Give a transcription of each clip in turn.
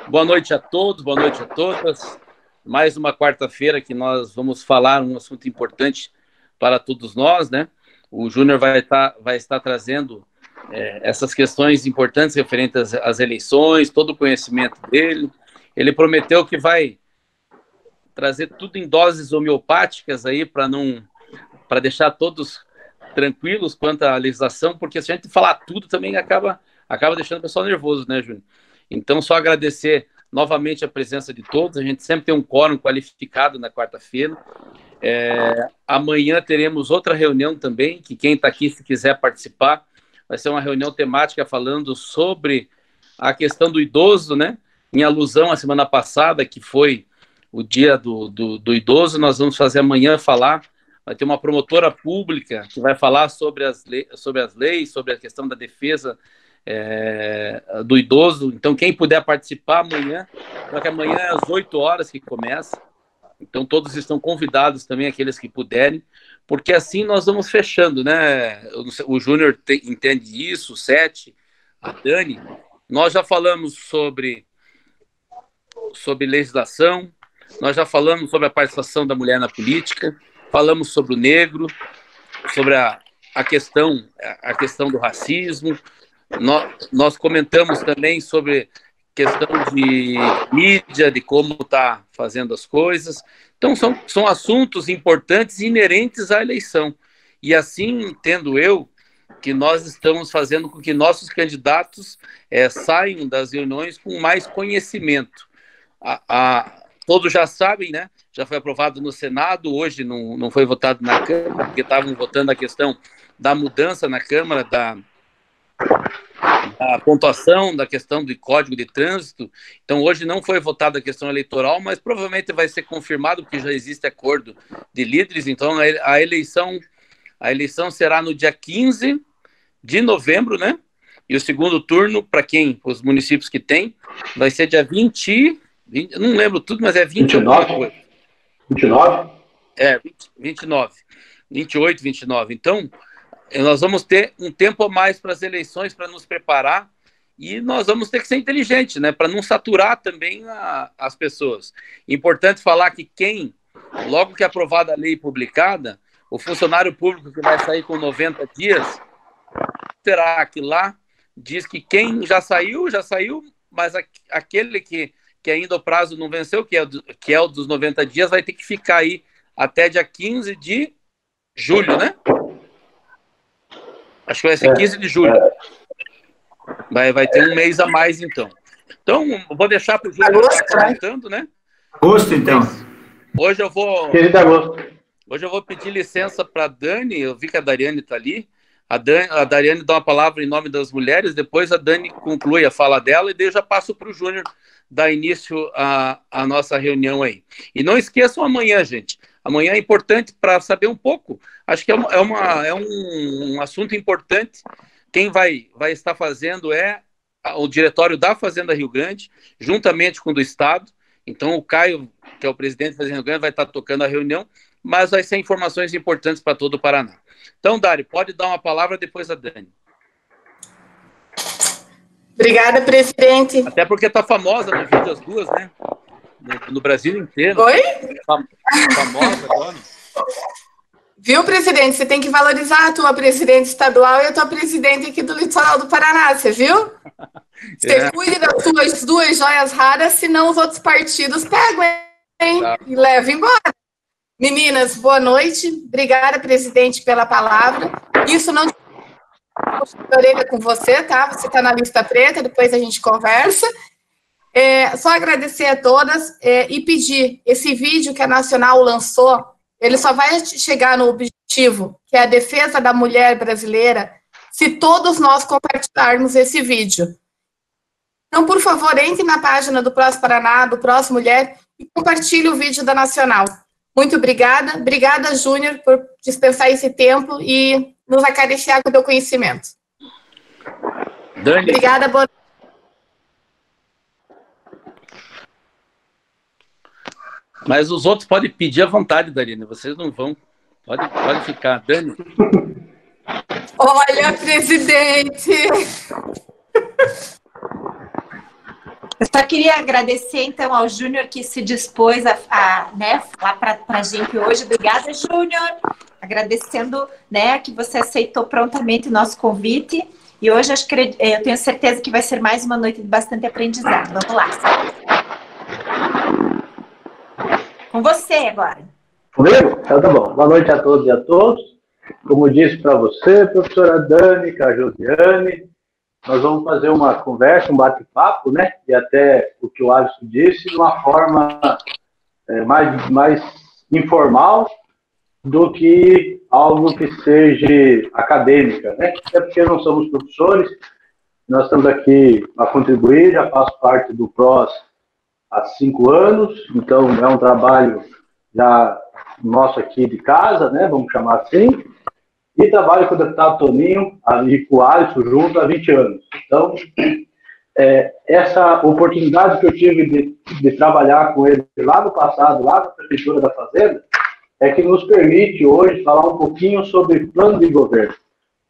Boa noite a todos, boa noite a todas. Mais uma quarta-feira que nós vamos falar um assunto importante para todos nós, né? O Júnior vai estar trazendo essas questões importantes referentes às eleições, todo o conhecimento dele. Ele prometeu que vai trazer tudo em doses homeopáticas aí para deixar todos tranquilos quanto à legislação, porque se a gente falar tudo também acaba deixando o pessoal nervoso, né, Júnior? Então, só agradecer novamente a presença de todos. A gente sempre tem um quórum qualificado na quarta-feira. Amanhã teremos outra reunião também, que quem está aqui, se quiser participar, vai ser uma reunião temática falando sobre a questão do idoso, né? Em alusão à semana passada, que foi o dia do idoso, nós vamos fazer amanhã falar. Vai ter uma promotora pública que vai falar sobre as leis, sobre a questão da defesa do idoso. Então, quem puder participar amanhã, porque amanhã é às 8 horas que começa. Então, todos estão convidados também, aqueles que puderem, porque assim nós vamos fechando, né? O Júnior entende isso, o Sete, a Dani. Nós já falamos sobre legislação, nós já falamos sobre a participação da mulher na política, falamos sobre o negro, sobre a questão do racismo. Nós comentamos também sobre questão de mídia, de como está fazendo as coisas. Então, são assuntos importantes e inerentes à eleição. E assim, entendo eu, que nós estamos fazendo com que nossos candidatos saiam das reuniões com mais conhecimento. Todos já sabem, né? Já foi aprovado no Senado, hoje não foi votado na Câmara, porque estavam votando a questão da mudança na Câmara, da pontuação, da questão do Código de Trânsito. Então, hoje não foi votada a questão eleitoral, mas provavelmente vai ser confirmado, porque já existe acordo de líderes. Então, a eleição será no dia 15 de novembro, né? E o segundo turno, para os municípios que tem, vai ser dia 20, não lembro tudo, mas é 29? 29? 29. 28, 29. Então, nós vamos ter um tempo a mais para as eleições, para nos preparar, e nós vamos ter que ser inteligentes, né? Para não saturar também as pessoas. Importante falar que logo que é aprovada a lei publicada, o funcionário público que vai sair com 90 dias, terá que lá diz que quem já saiu, mas aquele que ainda o prazo não venceu, que é o dos 90 dias, vai ter que ficar aí até dia 15 de julho, né? Acho que vai ser 15 de julho. Vai ter um mês a mais, então. Então, vou deixar para o Júnior estar comentando, né? Agosto, então. Hoje eu vou pedir licença para a Dani. Eu vi que a Dariane está ali. A Dariane dá uma palavra em nome das mulheres, depois a Dani conclui a fala dela e daí eu já passo para o Júnior dar início à nossa reunião aí. E não esqueçam amanhã, gente. Amanhã é importante para saber um pouco. Acho que é um assunto importante. Quem vai estar fazendo é o diretório da Fazenda Rio Grande, juntamente com o do Estado. Então, o Caio, que é o presidente da Fazenda Rio Grande, vai estar tocando a reunião, mas vai ser informações importantes para todo o Paraná. Então, Dari, pode dar uma palavra depois a Dani. Obrigada, presidente. Até porque está famosa no vídeo as duas, né? No Brasil inteiro. Oi? Famosa agora. Viu, presidente? Você tem que valorizar a tua presidente estadual e a tua presidente aqui do litoral do Paraná, você viu? Você cuide das suas duas joias raras, senão os outros partidos pegam, hein? Tá. E levam embora. Meninas, boa noite. Obrigada, presidente, pela palavra. Isso não orelha com você, tá? Você está na lista preta, depois a gente conversa. Só agradecer a todas e pedir, esse vídeo que a Nacional lançou, ele só vai chegar no objetivo, que é a defesa da mulher brasileira, se todos nós compartilharmos esse vídeo. Então, por favor, entre na página do Próximo Paraná, do Próximo Mulher, e compartilhe o vídeo da Nacional. Muito obrigada. Obrigada, Júnior, por dispensar esse tempo e nos acariciar com o teu conhecimento. Dani. Obrigada, boa noite. Mas os outros podem pedir à vontade, Darina. Vocês não vão. Pode ficar. Dani. Olha, presidente. Eu só queria agradecer, então, ao Júnior que se dispôs a né, falar para a gente hoje. Obrigada, Júnior. Agradecendo, né, que você aceitou prontamente o nosso convite. E hoje eu tenho certeza que vai ser mais uma noite de bastante aprendizado. Vamos lá. Com você agora. Comigo? Então tá bom. Boa noite a todos e a todos. Como disse para você, professora Dani, a Josiane, nós vamos fazer uma conversa, um bate-papo, né? E até o que o Alisson disse, de uma forma mais informal do que algo que seja acadêmica, né? Até porque não somos professores, nós estamos aqui a contribuir, já faço parte do PROS há 5 anos, então é um trabalho já nosso aqui de casa, né? Vamos chamar assim. E trabalho com o deputado Toninho e com o Alisson junto há 20 anos. Então, essa oportunidade que eu tive de trabalhar com ele lá no passado, lá na Prefeitura da Fazenda, é que nos permite hoje falar um pouquinho sobre plano de governo.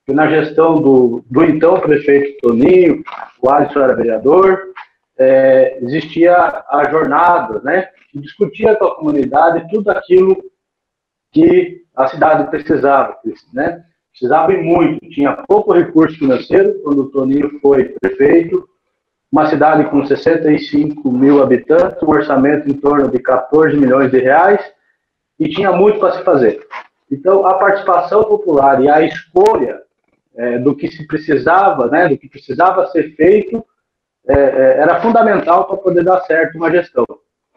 Que na gestão do então prefeito Toninho, o Alisson era vereador, existia a jornada, né, que discutia com a comunidade tudo aquilo que a cidade precisava, né? Precisava e muito, tinha pouco recurso financeiro quando o Toninho foi prefeito, uma cidade com 65 mil habitantes, um orçamento em torno de 14 milhões de reais, e tinha muito para se fazer. Então, a participação popular e a escolha do que se precisava, né, do que precisava ser feito, era fundamental para poder dar certo uma gestão.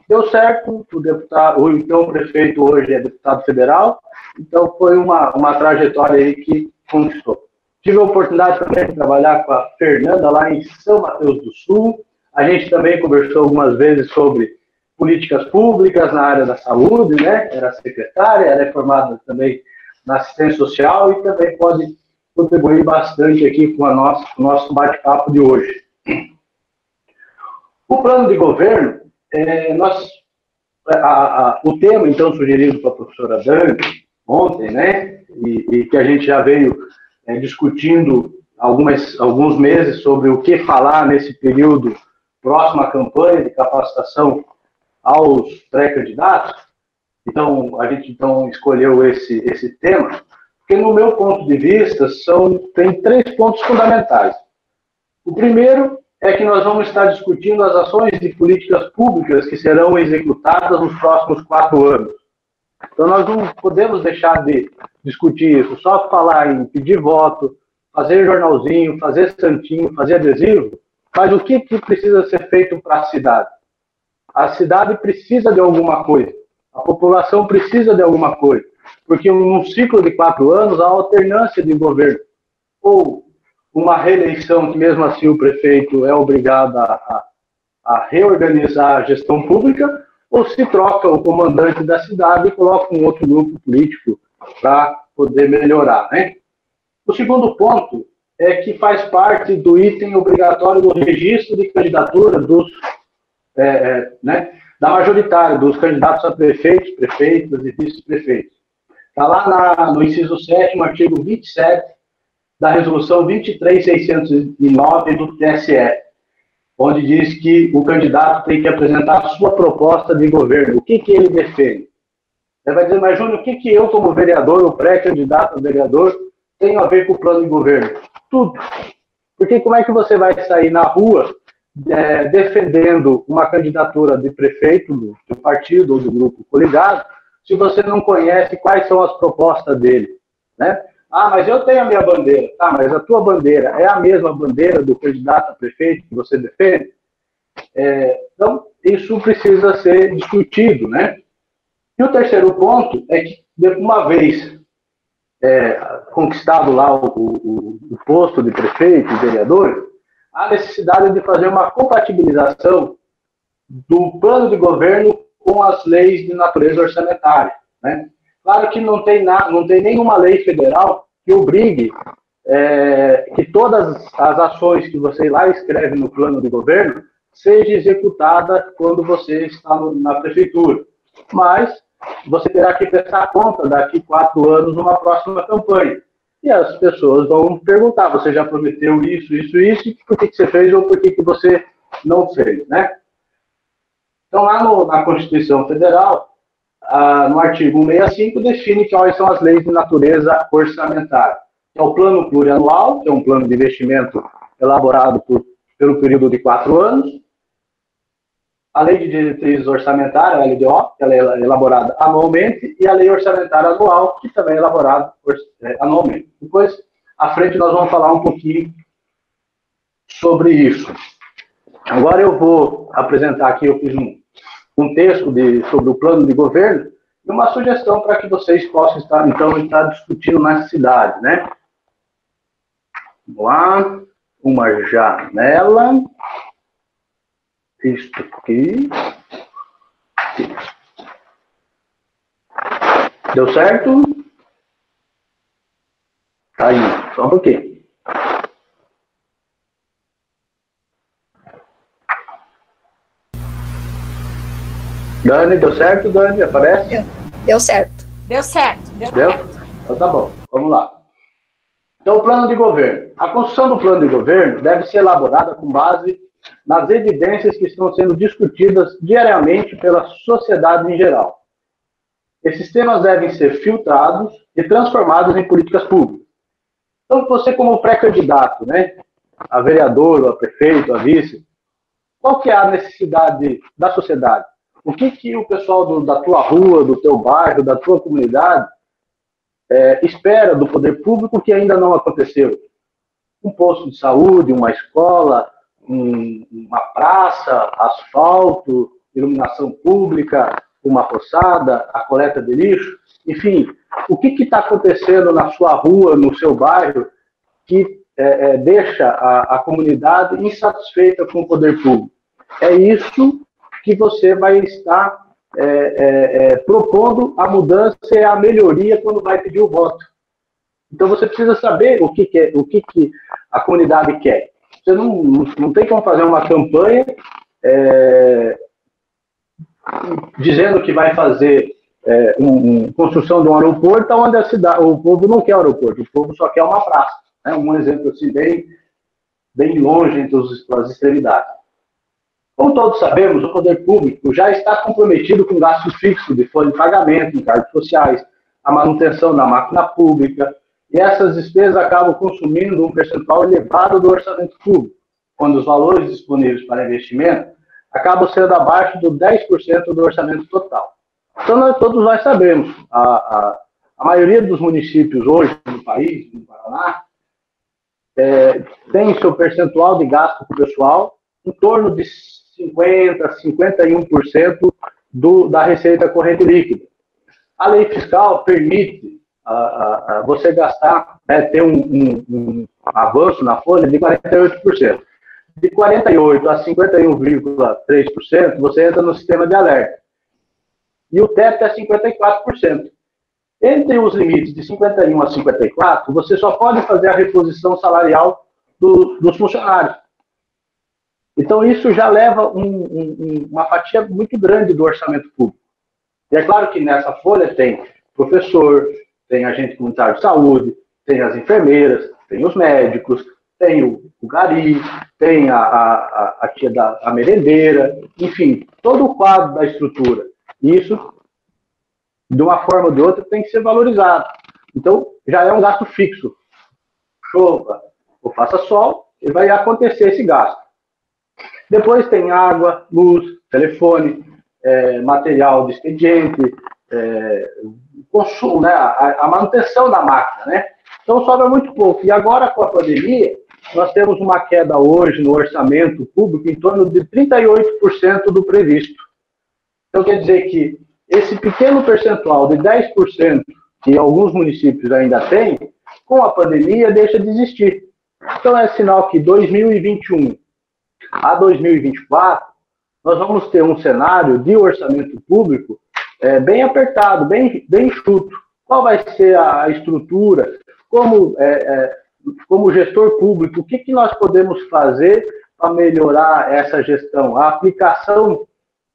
Deu certo, o então prefeito hoje é deputado federal, então foi uma trajetória aí que conquistou. Tive a oportunidade também de trabalhar com a Fernanda lá em São Mateus do Sul, a gente também conversou algumas vezes sobre políticas públicas na área da saúde, né? Era secretária, era formada também na assistência social e também pode contribuir bastante aqui com o nosso bate-papo de hoje. O plano de governo, o tema, então, sugerido pela professora Dani ontem, né, e que a gente já veio discutindo alguns meses sobre o que falar nesse período próximo à campanha de capacitação aos pré-candidatos, então, a gente escolheu esse tema, porque, no meu ponto de vista, tem 3 pontos fundamentais. O primeiro é que nós vamos estar discutindo as ações de políticas públicas que serão executadas nos próximos 4 anos. Então, nós não podemos deixar de discutir isso, só falar em pedir voto, fazer jornalzinho, fazer santinho, fazer adesivo, mas o que precisa ser feito para a cidade? A cidade precisa de alguma coisa, a população precisa de alguma coisa, porque num ciclo de 4 anos há alternância de governo, ou uma reeleição que mesmo assim o prefeito é obrigado a reorganizar a gestão pública, ou se troca o comandante da cidade e coloca um outro grupo político para poder melhorar, né? O segundo ponto é que faz parte do item obrigatório do registro de candidatura da majoritária, dos candidatos a prefeitos, prefeitas e vice-prefeitos. Está lá no inciso 7º, artigo 27, da resolução 23.609 do TSE, onde diz que o candidato tem que apresentar a sua proposta de governo, o que ele defende. Você vai dizer, mas Júnior, o que eu, como vereador, ou pré-candidato a vereador, tenho a ver com o plano de governo? Tudo. Porque como é que você vai sair na rua defendendo uma candidatura de prefeito do partido ou do grupo coligado, se você não conhece quais são as propostas dele, né? Ah, mas eu tenho a minha bandeira. Tá, mas a tua bandeira é a mesma bandeira do candidato a prefeito que você defende? Então, isso precisa ser discutido, né? E o terceiro ponto é que, uma vez conquistado lá o posto de prefeito e vereador, há necessidade de fazer uma compatibilização do plano de governo com as leis de natureza orçamentária, né? Claro que não tem nenhuma lei federal que obrigue que todas as ações que você lá escreve no plano de governo seja executada quando você está na prefeitura. Mas você terá que prestar conta daqui 4 anos numa próxima campanha. E as pessoas vão perguntar, você já prometeu isso, e por que você fez ou por que você não fez, né? Então, lá na Constituição Federal, no artigo 165, define quais são as leis de natureza orçamentária. É o plano plurianual, que é um plano de investimento elaborado pelo período de 4 anos. A lei de diretrizes orçamentárias, a LDO, que ela é elaborada anualmente, e a lei orçamentária anual, que também é elaborada anualmente. Depois, à frente, nós vamos falar um pouquinho sobre isso. Agora eu vou apresentar aqui, eu fiz um texto sobre o plano de governo e uma sugestão para que vocês possam estar, então, discutindo na cidade, né? Vamos lá, uma janela, isto aqui, deu certo? Tá aí, só um pouquinho. Dani, deu certo, Dani? Aparece? Deu certo. Deu certo. Deu? Então tá bom, vamos lá. Então, o plano de governo. A construção do plano de governo deve ser elaborada com base nas evidências que estão sendo discutidas diariamente pela sociedade em geral. Esses temas devem ser filtrados e transformados em políticas públicas. Então, você como pré-candidato, né, a vereador, a prefeito, a vice, qual que é a necessidade da sociedade? O que o pessoal da tua rua, do teu bairro, da tua comunidade espera do poder público que ainda não aconteceu? Um posto de saúde, uma escola, uma praça, asfalto, iluminação pública, uma roçada, a coleta de lixo, enfim, o que está acontecendo na sua rua, no seu bairro, que deixa a comunidade insatisfeita com o poder público? É isso que você vai estar propondo a mudança e a melhoria quando vai pedir o voto. Então você precisa saber o que a comunidade quer. Você não tem como fazer uma campanha dizendo que vai fazer construção de um aeroporto onde o povo não quer aeroporto, o povo só quer uma praça. Né? Um exemplo assim, bem longe entre as extremidades. Como todos sabemos, o poder público já está comprometido com gastos fixos de folha de pagamento, encargos sociais, a manutenção da máquina pública, e essas despesas acabam consumindo um percentual elevado do orçamento público, quando os valores disponíveis para investimento acabam sendo abaixo do 10% do orçamento total. Então, todos nós sabemos, a maioria dos municípios hoje no país, no Paraná, tem seu percentual de gasto com o pessoal em torno de 50%, 51% da receita corrente líquida. A lei fiscal permite você gastar, ter um avanço na folha de 48%. De 48% a 51,3%, você entra no sistema de alerta. E o teto é 54%. Entre os limites de 51% a 54%, você só pode fazer a reposição salarial dos funcionários. Então, isso já leva uma fatia muito grande do orçamento público. E é claro que nessa folha tem professor, tem agente comunitário de saúde, tem as enfermeiras, tem os médicos, tem o gari, tem a tia a merendeira, enfim, todo o quadro da estrutura. E isso, de uma forma ou de outra, tem que ser valorizado. Então, já é um gasto fixo. Chova ou faça sol, e vai acontecer esse gasto. Depois tem água, luz, telefone, material de expediente, consumo, né, a manutenção da máquina, né? Então sobra muito pouco. E agora, com a pandemia, nós temos uma queda hoje no orçamento público em torno de 38% do previsto. Então quer dizer que esse pequeno percentual de 10% que alguns municípios ainda têm, com a pandemia deixa de existir. Então é sinal que 2021 a 2024, nós vamos ter um cenário de orçamento público bem apertado, bem enxuto. Qual vai ser a estrutura? Como gestor público, o que nós podemos fazer para melhorar essa gestão, a aplicação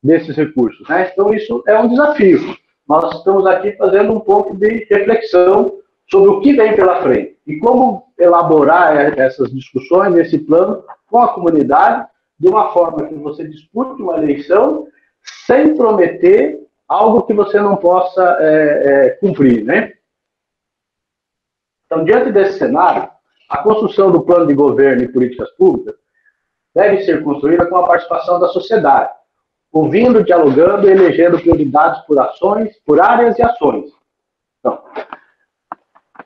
desses recursos? Né? Então, isso é um desafio. Nós estamos aqui fazendo um pouco de reflexão sobre o que vem pela frente e como elaborar essas discussões, esse plano, com a comunidade, de uma forma que você dispute uma eleição sem prometer algo que você não possa cumprir, né? Então, diante desse cenário, a construção do plano de governo e políticas públicas deve ser construída com a participação da sociedade, ouvindo, dialogando e elegendo prioridades por ações, por áreas e ações. Então,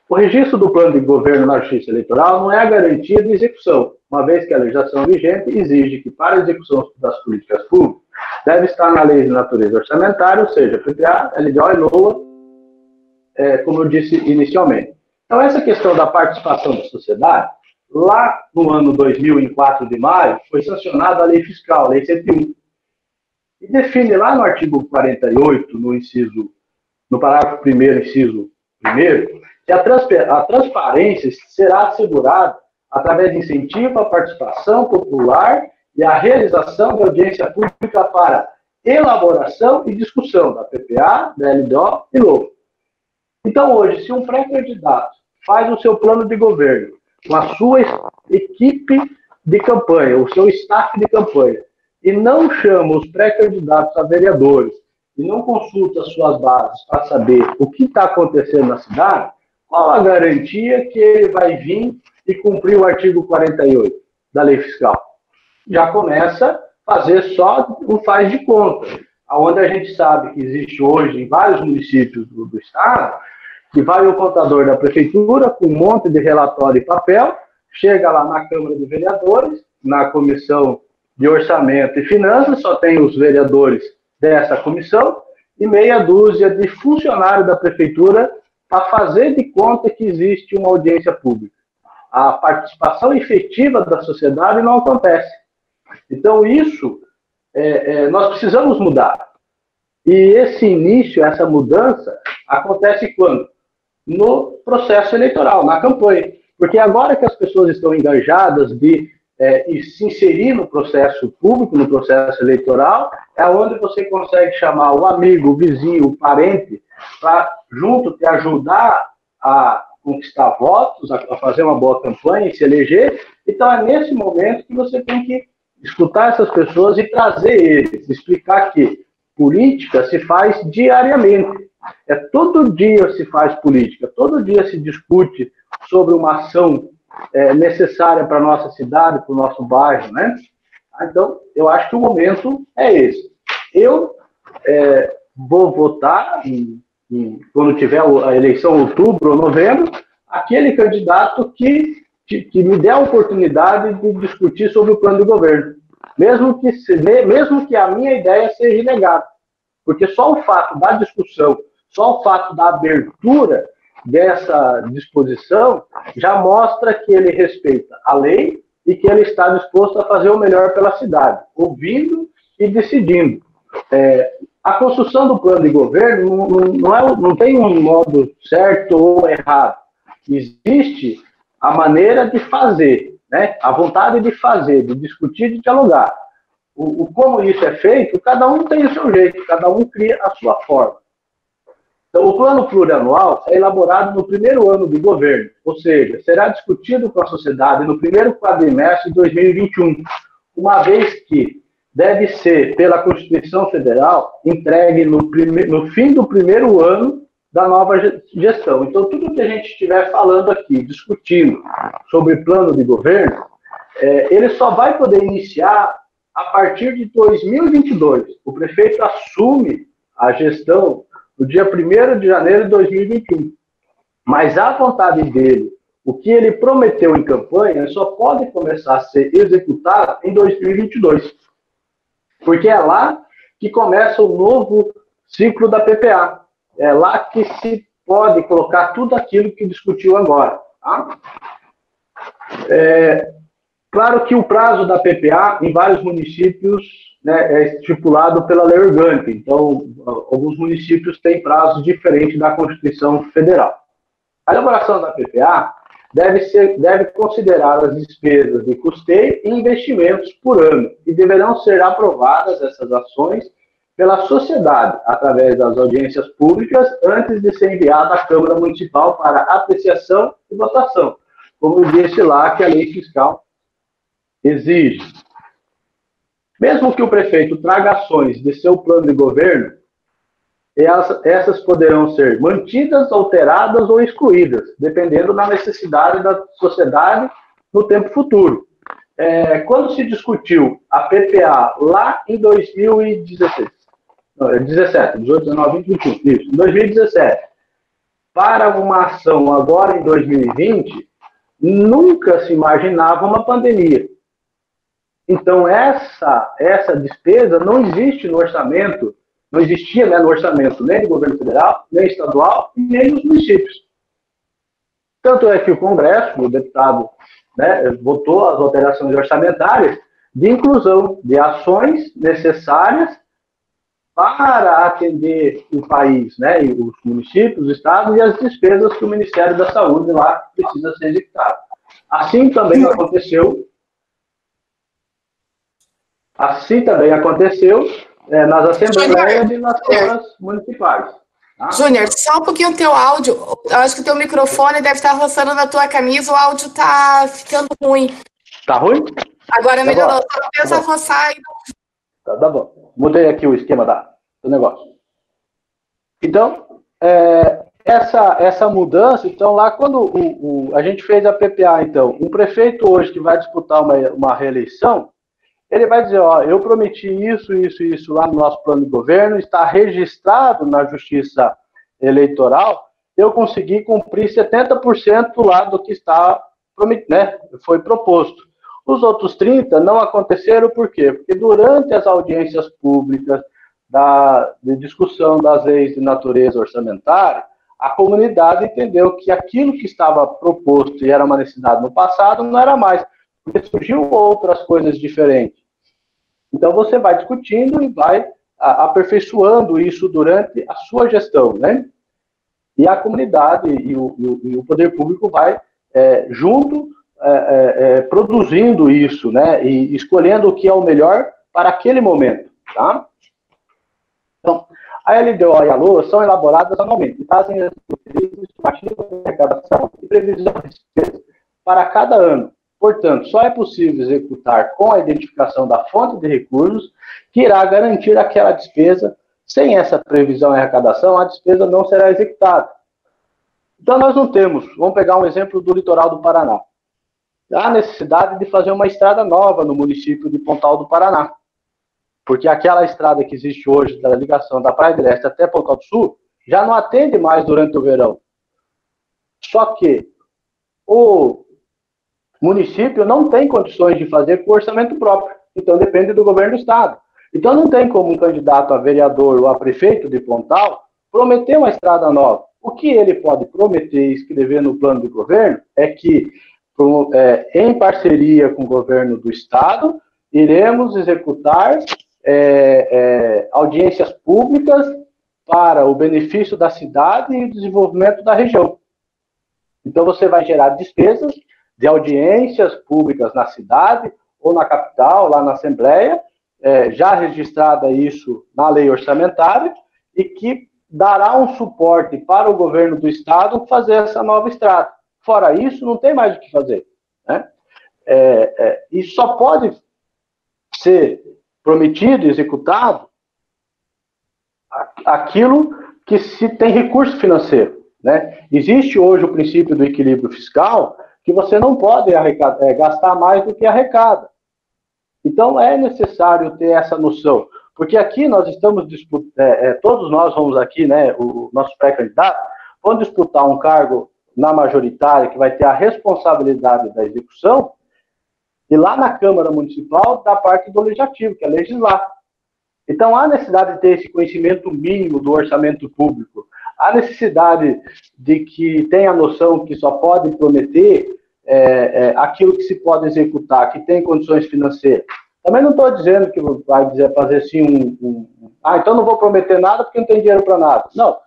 o registro do plano de governo na Justiça Eleitoral não é a garantia de execução, uma vez que a legislação vigente exige que, para a execução das políticas públicas, deve estar na lei de natureza orçamentária, ou seja, PPA, LDO e LOA, como eu disse inicialmente. Então, essa questão da participação da sociedade, lá no ano 2000, em 4 de maio, foi sancionada a Lei Fiscal, a Lei 101, e define lá no artigo 48, no parágrafo 1º, inciso 1º, que a transparência será assegurada através de incentivo à participação popular e à realização de audiência pública para elaboração e discussão da PPA, da LDO e LOA. Então, hoje, se um pré-candidato faz o seu plano de governo com a sua equipe de campanha, o seu staff de campanha, e não chama os pré-candidatos a vereadores, e não consulta as suas bases para saber o que está acontecendo na cidade, qual a garantia que ele vai vir e cumprir o artigo 48 da Lei Fiscal? Já começa a fazer só um faz de conta, onde a gente sabe que existe hoje em vários municípios do estado, que vai o contador da prefeitura com um monte de relatório e papel, chega lá na Câmara de Vereadores, na Comissão de Orçamento e Finanças, só tem os vereadores dessa comissão, e meia dúzia de funcionários da prefeitura para fazer de conta que existe uma audiência pública. A participação efetiva da sociedade não acontece. Então, isso nós precisamos mudar. E esse início, essa mudança, acontece quando? No processo eleitoral, na campanha. Porque agora que as pessoas estão engajadas de se inserir no processo público, no processo eleitoral, é onde você consegue chamar o amigo, o vizinho, o parente, para junto te ajudar a conquistar votos, a fazer uma boa campanha e se eleger. Então é nesse momento que você tem que escutar essas pessoas e trazer eles, explicar que política se faz diariamente. Todo dia se faz política, todo dia se discute sobre uma ação necessária para a nossa cidade, para o nosso bairro, né? Então, eu acho que o momento é esse. Eu vou votar, quando tiver a eleição em outubro ou novembro, aquele candidato que me der a oportunidade de discutir sobre o plano de governo, mesmo que a minha ideia seja negada. Porque só o fato da discussão, só o fato da abertura dessa disposição já mostra que ele respeita a lei e que ele está disposto a fazer o melhor pela cidade, ouvindo e decidindo. A construção do plano de governo não tem um modo certo ou errado. Existe a maneira de fazer, né? A vontade de fazer, de discutir, de dialogar. Como isso é feito, cada um tem o seu jeito, cada um cria a sua forma. Então, o plano plurianual é elaborado no primeiro ano de governo, ou seja, será discutido com a sociedade no primeiro quadrimestre de 2021, uma vez que deve ser, pela Constituição Federal, entregue no fim do primeiro ano da nova gestão. Então, tudo que a gente estiver falando aqui, discutindo sobre plano de governo, ele só vai poder iniciar a partir de 2022. O prefeito assume a gestão no dia 1º de janeiro de 2021. Mas a vontade dele, o que ele prometeu em campanha, só pode começar a ser executado em 2022. Porque é lá que começa o novo ciclo da PPA. É lá que se pode colocar tudo aquilo que discutiu agora. Tá? Claro que o prazo da PPA, em vários municípios, né, é estipulado pela lei orgânica. Então, alguns municípios têm prazos diferentes da Constituição Federal. A elaboração da PPA deve considerar as despesas de custeio e investimentos por ano, e deverão ser aprovadas essas ações pela sociedade, através das audiências públicas, antes de ser enviada à Câmara Municipal para apreciação e votação, como eu disse lá que a lei fiscal exige. Mesmo que o prefeito traga ações de seu plano de governo, essas poderão ser mantidas, alteradas ou excluídas, dependendo da necessidade da sociedade no tempo futuro. Quando se discutiu a PPA lá em 2017, 18, 19, 20, 21, isso, em 2017, para uma ação agora em 2020, nunca se imaginava uma pandemia. Então, essa despesa não existe no orçamento, não existia, né, no orçamento nem do governo federal, nem estadual, nem dos municípios. Tanto é que o Congresso, o deputado, né, votou as alterações orçamentárias de inclusão de ações necessárias para atender o país, né, e os municípios, os estados e as despesas que o Ministério da Saúde lá precisa ser executado. Assim também aconteceu nas assembleias e nas câmaras municipais. Tá? Júnior, só um pouquinho o teu áudio. Eu acho que o teu microfone deve estar roçando na tua camisa, o áudio está ficando ruim. Tá ruim? Agora melhorou. Só pensa roçar e... Tá bom. Mudei aqui o esquema do negócio. Então, essa mudança, então lá quando a gente fez a PPA, então, um prefeito hoje que vai disputar uma reeleição, ele vai dizer, ó, eu prometi isso lá no nosso plano de governo, está registrado na Justiça Eleitoral, eu consegui cumprir 70% lá do que está, né, foi proposto. Os outros 30% não aconteceram, por quê? Porque durante as audiências públicas de discussão das leis de natureza orçamentária, a comunidade entendeu que aquilo que estava proposto e era uma necessidade no passado não era mais, porque surgiu outras coisas diferentes. Então, você vai discutindo e vai aperfeiçoando isso durante a sua gestão, né? E a comunidade e o poder público vai junto produzindo isso, né? E escolhendo o que é o melhor para aquele momento, tá? Então, a LDO e a LOA são elaboradas anualmente e fazem estimativas de arrecadação e previsão de despesas para cada ano. Portanto, só é possível executar com a identificação da fonte de recursos que irá garantir aquela despesa. Sem essa previsão e arrecadação, a despesa não será executada. Então, nós não temos, vamos pegar um exemplo do litoral do Paraná. Há necessidade de fazer uma estrada nova no município de Pontal do Paraná, porque aquela estrada que existe hoje, da ligação da Praia do Leste até Pontal do Sul, já não atende mais durante o verão. Só que o município não tem condições de fazer com orçamento próprio, então depende do governo do estado. Então não tem como um candidato a vereador ou a prefeito de Pontal prometer uma estrada nova. O que ele pode prometer e escrever no plano de governo é que, em parceria com o governo do estado, iremos executar audiências públicas para o benefício da cidade e o desenvolvimento da região. Então você vai gerar despesas de audiências públicas na cidade ou na capital, lá na Assembleia, já registrada isso na lei orçamentária, e que dará um suporte para o governo do estado fazer essa nova estrada. Fora isso, não tem mais o que fazer, né? E só pode ser prometido e executado aquilo que se tem recurso financeiro, né? Existe hoje o princípio do equilíbrio fiscal, que você não pode gastar mais do que arrecada. Então, é necessário ter essa noção, porque aqui nós estamos todos nós vamos aqui, né, os nossos pré-candidatos, vão disputar um cargo na majoritária, que vai ter a responsabilidade da execução, e lá na Câmara Municipal, da parte do Legislativo, que é legislar. Então, há necessidade de ter esse conhecimento mínimo do orçamento público, há necessidade de que tenha a noção que só pode prometer aquilo que se pode executar, que tem condições financeiras. Também não estou dizendo que vai fazer assim então não vou prometer nada porque não tem dinheiro para nada. Não.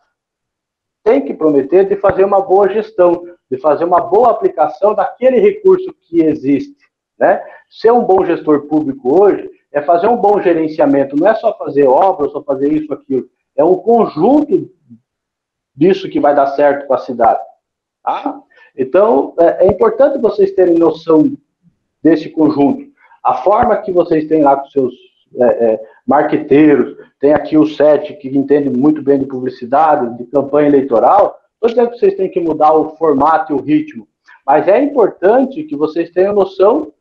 Tem que prometer de fazer uma boa gestão, de fazer uma boa aplicação daquele recurso que existe, né? Ser um bom gestor público hoje é fazer um bom gerenciamento, não é só fazer obra, só fazer isso, aquilo. É um conjunto disso que vai dar certo com a cidade. Tá? Então, é importante vocês terem noção desse conjunto. A forma que vocês têm lá com seus marqueteiros, tem aqui o SET, que entende muito bem de publicidade, de campanha eleitoral. Estou dizendo que vocês têm que mudar o formato e o ritmo, mas é importante que vocês tenham noção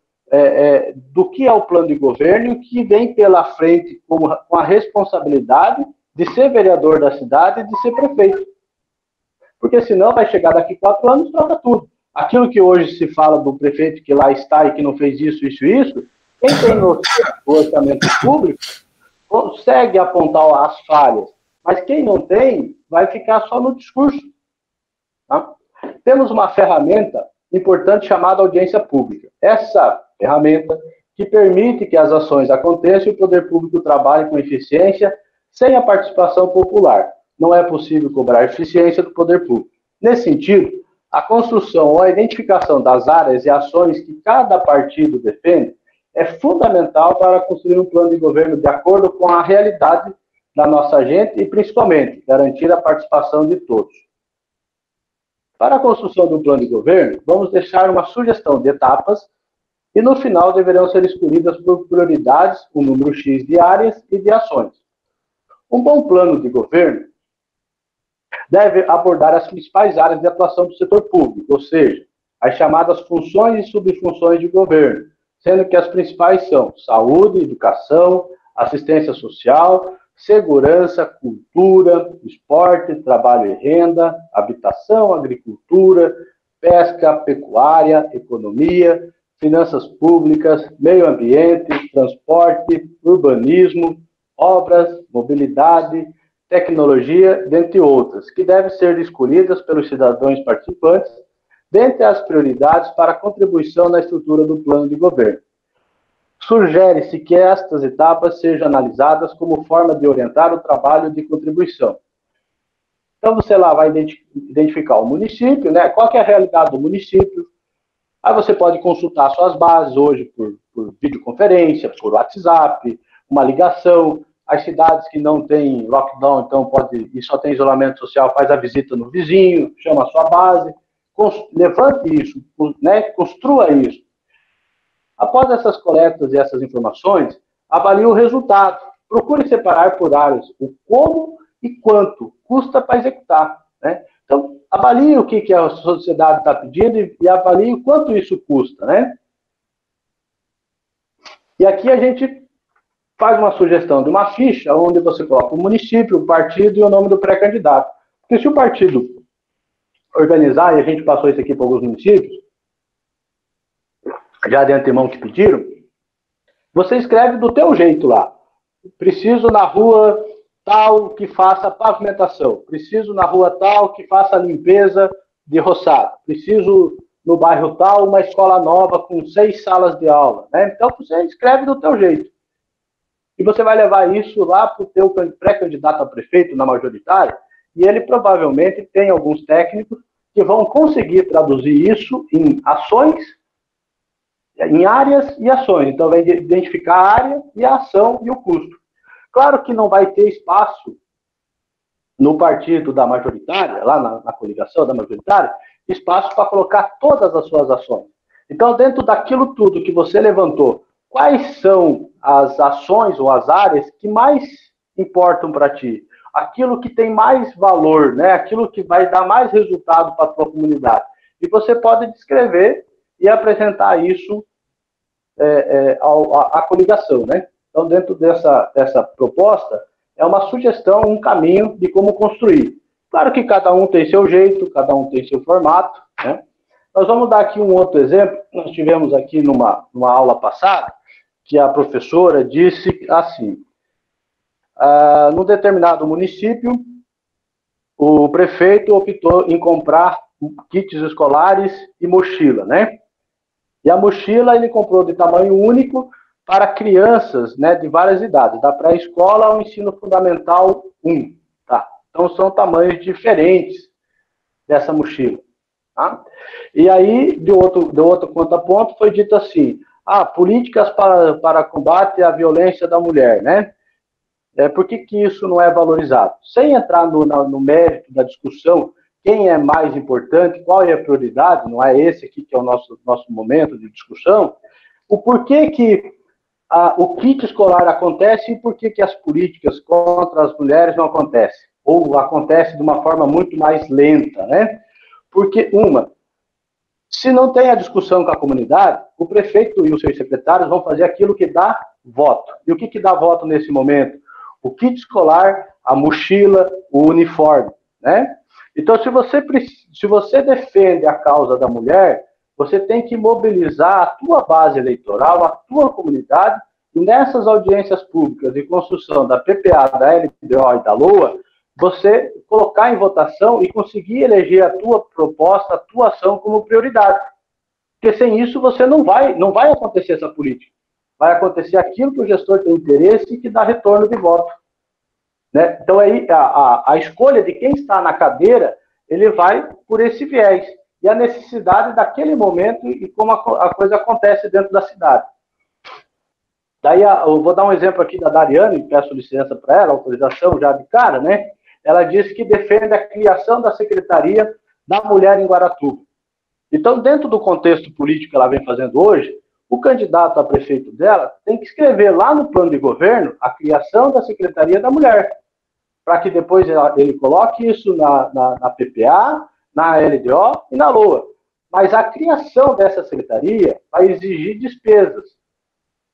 do que é o plano de governo e o que vem pela frente com a responsabilidade de ser vereador da cidade e de ser prefeito. Porque senão vai chegar daqui 4 anos e troca tudo. Aquilo que hoje se fala do prefeito que lá está e que não fez isso, quem tem noção do orçamento público consegue apontar as falhas, mas quem não tem vai ficar só no discurso. Tá? Temos uma ferramenta importante chamada audiência pública. Essa ferramenta que permite que as ações aconteçam e o poder público trabalhe com eficiência sem a participação popular. Não é possível cobrar eficiência do poder público. Nesse sentido, a construção ou a identificação das áreas e ações que cada partido defende é fundamental para construir um plano de governo de acordo com a realidade da nossa gente e, principalmente, garantir a participação de todos. Para a construção do plano de governo, vamos deixar uma sugestão de etapas e, no final, deverão ser escolhidas por prioridades um número X de áreas e de ações. Um bom plano de governo deve abordar as principais áreas de atuação do setor público, ou seja, as chamadas funções e subfunções de governo, sendo que as principais são saúde, educação, assistência social, segurança, cultura, esporte, trabalho e renda, habitação, agricultura, pesca, pecuária, economia, finanças públicas, meio ambiente, transporte, urbanismo, obras, mobilidade, tecnologia, dentre outras, que devem ser escolhidas pelos cidadãos participantes, dentre as prioridades para a contribuição na estrutura do plano de governo. Sugere-se que estas etapas sejam analisadas como forma de orientar o trabalho de contribuição. Então, você lá vai identificar o município, né? Qual que é a realidade do município. Aí você pode consultar suas bases hoje por videoconferência, por WhatsApp, uma ligação. As cidades que não têm lockdown, então e só tem isolamento social, faz a visita no vizinho, chama a sua base, levante isso, né? Construa isso. Após essas coletas e essas informações, avalie o resultado. Procure separar por áreas o como e quanto custa para executar. Né? Então, avalie o que a sociedade está pedindo e avalie o quanto isso custa. Né? E aqui a gente faz uma sugestão de uma ficha onde você coloca o município, o partido e o nome do pré-candidato. Porque se o partido organizar, e a gente passou isso aqui para alguns municípios, já de antemão que pediram, você escreve do teu jeito lá. Preciso na rua tal que faça pavimentação. Preciso na rua tal que faça limpeza de roçado. Preciso no bairro tal uma escola nova com 6 salas de aula. Né? Então você escreve do teu jeito. E você vai levar isso lá para o teu pré-candidato a prefeito na majoritária, e ele provavelmente tem alguns técnicos que vão conseguir traduzir isso em ações, em áreas e ações. Então, vai identificar a área e a ação e o custo. Claro que não vai ter espaço no partido da majoritária, lá na coligação da majoritária, espaço para colocar todas as suas ações. Então, dentro daquilo tudo que você levantou, quais são as ações ou as áreas que mais importam para ti? Aquilo que tem mais valor, né? Aquilo que vai dar mais resultado para a tua comunidade. E você pode descrever e apresentar isso à coligação, né? Então, dentro dessa proposta, é uma sugestão, um caminho de como construir. Claro que cada um tem seu jeito, cada um tem seu formato, né? Nós vamos dar aqui um outro exemplo. Nós tivemos aqui numa aula passada, que a professora disse assim, num determinado município, o prefeito optou em comprar kits escolares e mochila, né? E a mochila ele comprou de tamanho único para crianças, né, de várias idades, da pré-escola ao ensino fundamental 1. Tá? Então são tamanhos diferentes dessa mochila. Tá? E aí, de outro contraponto, foi dito assim, políticas para combate à violência da mulher, né? Por que isso não é valorizado? Sem entrar no mérito da discussão, quem é mais importante, qual é a prioridade, não é esse aqui que é o nosso momento de discussão, o porquê que o kit escolar acontece e por que as políticas contra as mulheres não acontecem? Ou acontece de uma forma muito mais lenta, né? Porque, se não tem a discussão com a comunidade, o prefeito e os seus secretários vão fazer aquilo que dá voto. E o que dá voto nesse momento? O kit escolar, a mochila, o uniforme, né? Então, se você defende a causa da mulher, você tem que mobilizar a tua base eleitoral, a tua comunidade, e nessas audiências públicas de construção da PPA, da LDO e da LOA, você colocar em votação e conseguir eleger a tua proposta, a tua ação como prioridade. Porque sem isso você não vai acontecer essa política. Vai acontecer aquilo que o gestor tem interesse e que dá retorno de voto. Né? Então, aí, a escolha de quem está na cadeira, ele vai por esse viés. E a necessidade daquele momento e como a coisa acontece dentro da cidade. Daí, eu vou dar um exemplo aqui da Dariane, peço licença para ela, autorização já de cara, né? Ela disse que defende a criação da Secretaria da Mulher em Guaratuba. Então, dentro do contexto político que ela vem fazendo hoje, o candidato a prefeito dela tem que escrever lá no plano de governo a criação da Secretaria da Mulher, para que depois ele coloque isso na PPA, na LDO e na LOA. Mas a criação dessa secretaria vai exigir despesas,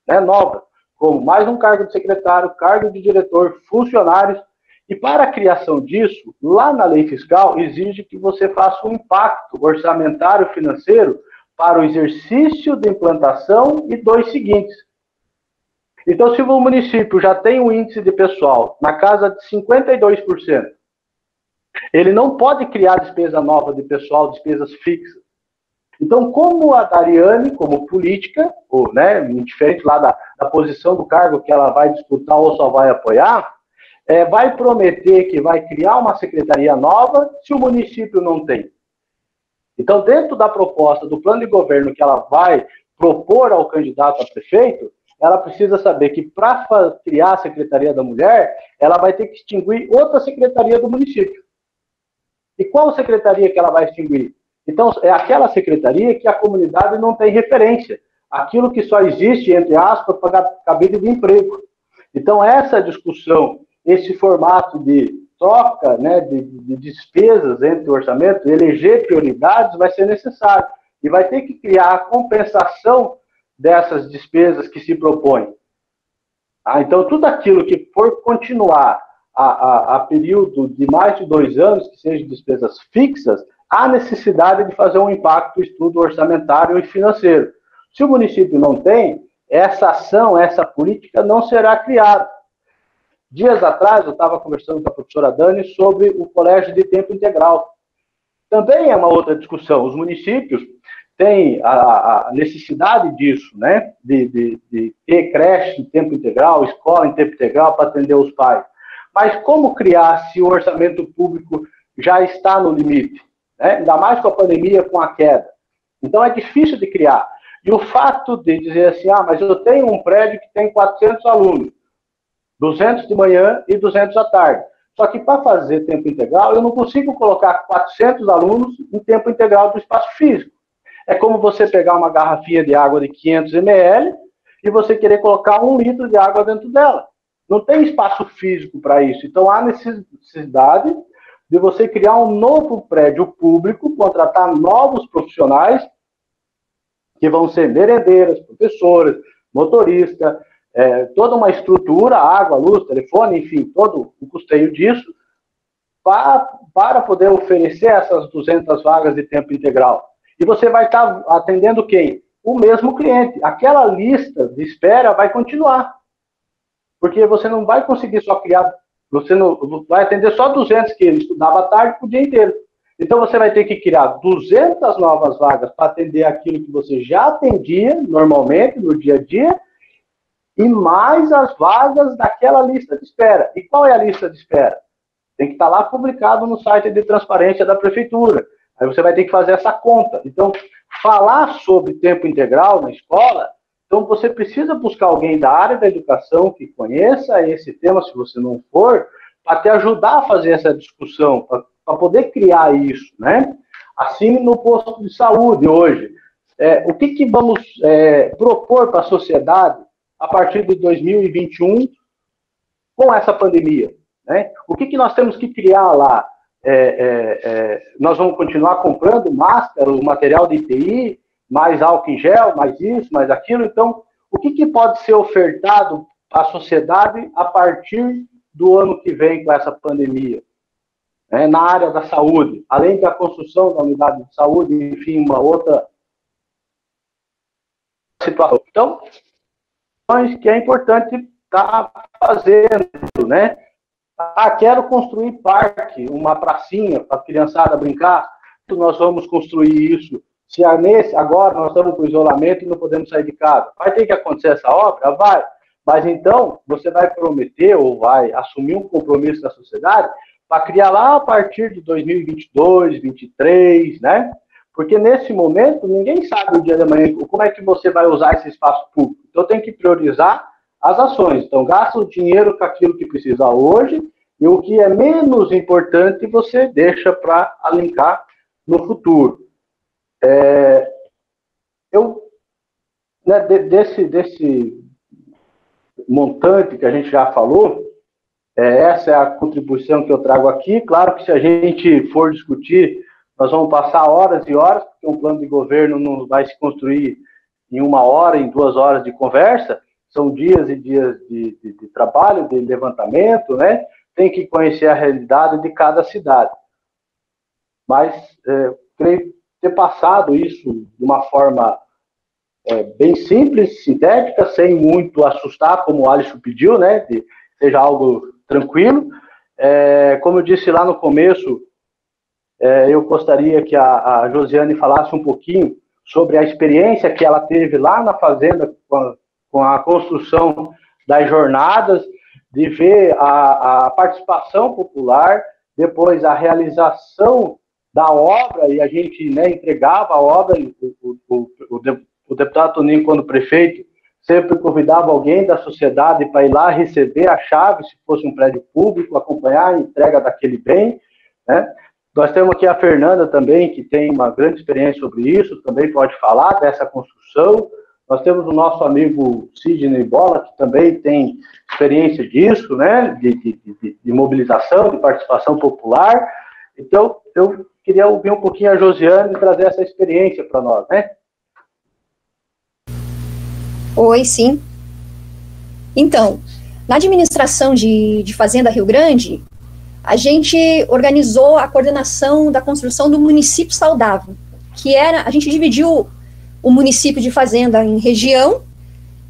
né, novas, como mais um cargo de secretário, cargo de diretor, funcionários. E para a criação disso, lá na lei fiscal, exige que você faça um impacto orçamentário financeiro para o exercício de implantação e dos seguintes. Então, se o município já tem um índice de pessoal na casa de 52%, ele não pode criar despesa nova de pessoal, despesas fixas. Então, como a Dariane, como política, ou, né, diferente lá da posição do cargo que ela vai disputar ou só vai apoiar, vai prometer que vai criar uma secretaria nova se o município não tem. Então, dentro da proposta do plano de governo que ela vai propor ao candidato a prefeito, ela precisa saber que para criar a Secretaria da Mulher, ela vai ter que extinguir outra secretaria do município. E qual secretaria que ela vai extinguir? Então, é aquela secretaria que a comunidade não tem referência. Aquilo que só existe, entre aspas, para cabide de emprego. Então, essa discussão, esse formato de troca, né, de despesas entre o orçamento, eleger prioridades, vai ser necessário. E vai ter que criar a compensação dessas despesas que se propõem. Então, tudo aquilo que for continuar a período de mais de 2 anos, que sejam despesas fixas, há necessidade de fazer um impacto, estudo orçamentário e financeiro. Se o município não tem, essa ação, essa política não será criada. Dias atrás, eu estava conversando com a professora Dani sobre o colégio de tempo integral. Também é uma outra discussão. Os municípios têm a necessidade disso, né? De ter creche em tempo integral, escola em tempo integral para atender os pais. Mas como criar se o orçamento público já está no limite? Né? Ainda mais com a pandemia, com a queda. Então é difícil de criar. E o fato de dizer assim, mas eu tenho um prédio que tem 400 alunos, 200 de manhã e 200 à tarde. Só que para fazer tempo integral, eu não consigo colocar 400 alunos em tempo integral do espaço físico. É como você pegar uma garrafinha de água de 500 ml e você querer colocar 1 litro de água dentro dela. Não tem espaço físico para isso. Então, há necessidade de você criar um novo prédio público, contratar novos profissionais, que vão ser merendeiras, professoras, motorista, toda uma estrutura, água, luz, telefone, enfim, todo o custeio disso, para poder oferecer essas 200 vagas de tempo integral. E você vai estar atendendo quem? O mesmo cliente. Aquela lista de espera vai continuar. Porque você não vai conseguir só criar, você não vai atender só 200 que ele estudava à tarde o dia inteiro. Então você vai ter que criar 200 novas vagas para atender aquilo que você já atendia normalmente no dia a dia, e mais as vagas daquela lista de espera. E qual é a lista de espera? Tem que estar lá publicado no site de transparência da prefeitura. Aí você vai ter que fazer essa conta. Então, falar sobre tempo integral na escola, então você precisa buscar alguém da área da educação que conheça esse tema, se você não for, para te ajudar a fazer essa discussão, para poder criar isso, né? Assim, no posto de saúde hoje, o que vamos propor para a sociedade a partir de 2021 com essa pandemia, né? O que nós temos que criar lá? Nós vamos continuar comprando máscara, o material de IPI, mais álcool em gel, mais isso, mais aquilo. Então, o que pode ser ofertado à sociedade a partir do ano que vem com essa pandemia? Na área da saúde, além da construção da unidade de saúde, enfim, uma outra situação. Então, que é importante estar fazendo, né? Quero construir parque, uma pracinha para a criançada brincar. Nós vamos construir isso. Se agora nós estamos com isolamento e não podemos sair de casa, vai ter que acontecer essa obra? Vai. Mas então, você vai prometer ou vai assumir um compromisso da sociedade para criar lá a partir de 2022, 2023, né? Porque nesse momento, ninguém sabe o dia de amanhã como é que você vai usar esse espaço público. Então, tem que priorizar as ações. Então, gasta o dinheiro com aquilo que precisa hoje e o que é menos importante você deixa para alinhar no futuro. Desse montante que a gente já falou, essa é a contribuição que eu trago aqui. Claro que se a gente for discutir, nós vamos passar horas e horas, porque um plano de governo não vai se construir em 1 hora, em 2 horas de conversa, são dias e dias de trabalho, de levantamento, né? Tem que conhecer a realidade de cada cidade. Mas, creio ter passado isso de uma forma bem simples, sintética, sem muito assustar, como o Alisson pediu, né? Seja algo tranquilo. Como eu disse lá no começo, eu gostaria que a Josiane falasse um pouquinho sobre a experiência que ela teve lá na fazenda com a construção das jornadas, de ver a participação popular, depois a realização da obra, e a gente, né, entregava a obra, o deputado Toninho, quando prefeito, sempre convidava alguém da sociedade para ir lá receber a chave, se fosse um prédio público, acompanhar a entrega daquele bem, né? Nós temos aqui a Fernanda também, que tem uma grande experiência sobre isso, também pode falar dessa construção. Nós temos o nosso amigo Sidney Bola, que também tem experiência disso, né? De mobilização, de participação popular. Então, eu queria ouvir um pouquinho a Josiane e trazer essa experiência para nós, né? Oi, sim. Então, na administração de Fazenda Rio Grande, a gente organizou a coordenação da construção do município saudável, que era, a gente dividiu o município de Fazenda em região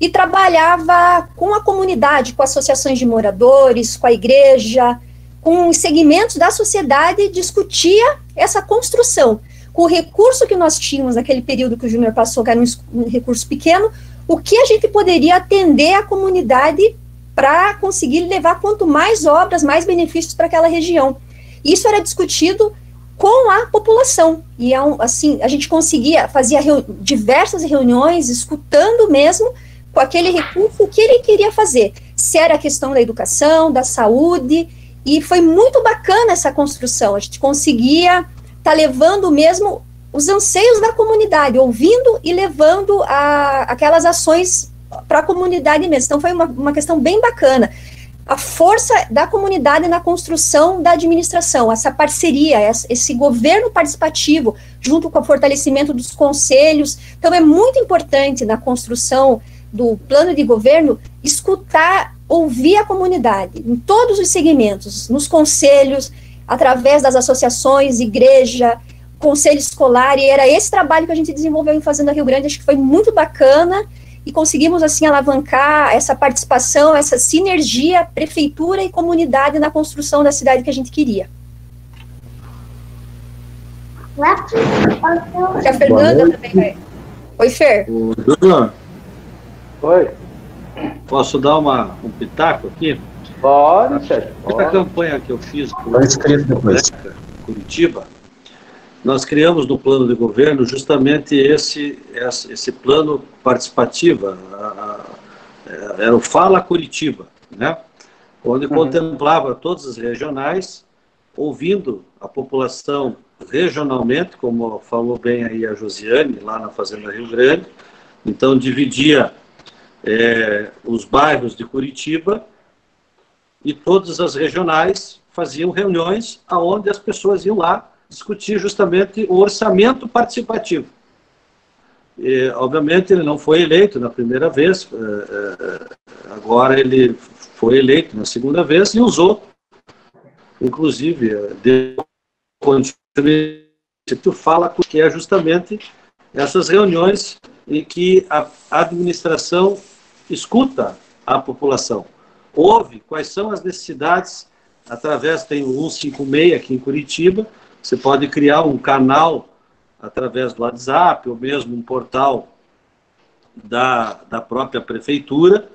e trabalhava com a comunidade, com associações de moradores, com a igreja, com os segmentos da sociedade, discutia essa construção. Com o recurso que nós tínhamos naquele período que o Júnior passou, que era um recurso pequeno, o que a gente poderia atender a comunidade para conseguir levar quanto mais obras, mais benefícios para aquela região. Isso era discutido com a população, e assim, a gente fazia diversas reuniões, escutando mesmo com aquele recurso o que ele queria fazer, se era a questão da educação, da saúde, e foi muito bacana essa construção, a gente conseguia estar levando mesmo os anseios da comunidade, ouvindo e levando aquelas ações para a comunidade mesmo. Então foi uma questão bem bacana. A força da comunidade na construção da administração, essa parceria, esse governo participativo, junto com o fortalecimento dos conselhos. Então é muito importante na construção do plano de governo escutar, ouvir a comunidade, em todos os segmentos, nos conselhos, através das associações, igreja, conselho escolar, e era esse trabalho que a gente desenvolveu em Fazenda Rio Grande. Acho que foi muito bacana, e conseguimos, assim, alavancar essa participação, essa sinergia, prefeitura e comunidade na construção da cidade que a gente queria. A Fernanda também vai. Oi, Fer. Júnior. Oi. Posso dar um pitaco aqui? Pode, Sérgio. A campanha que eu fiz por Curitiba, nós criamos no plano de governo justamente esse plano participativo, era o Fala Curitiba, né? Onde contemplava todas as regionais, ouvindo a população regionalmente, como falou bem aí a Josiane, lá na Fazenda Rio Grande. Então, dividia os bairros de Curitiba, e todas as regionais faziam reuniões onde as pessoas iam lá discutir justamente o orçamento participativo. E, obviamente, ele não foi eleito na primeira vez, agora ele foi eleito na segunda vez e usou, inclusive, deu continuidade, fala que é justamente essas reuniões em que a administração escuta a população, ouve quais são as necessidades, através, tem o 156 aqui em Curitiba, você pode criar um canal através do WhatsApp, ou mesmo um portal da própria prefeitura,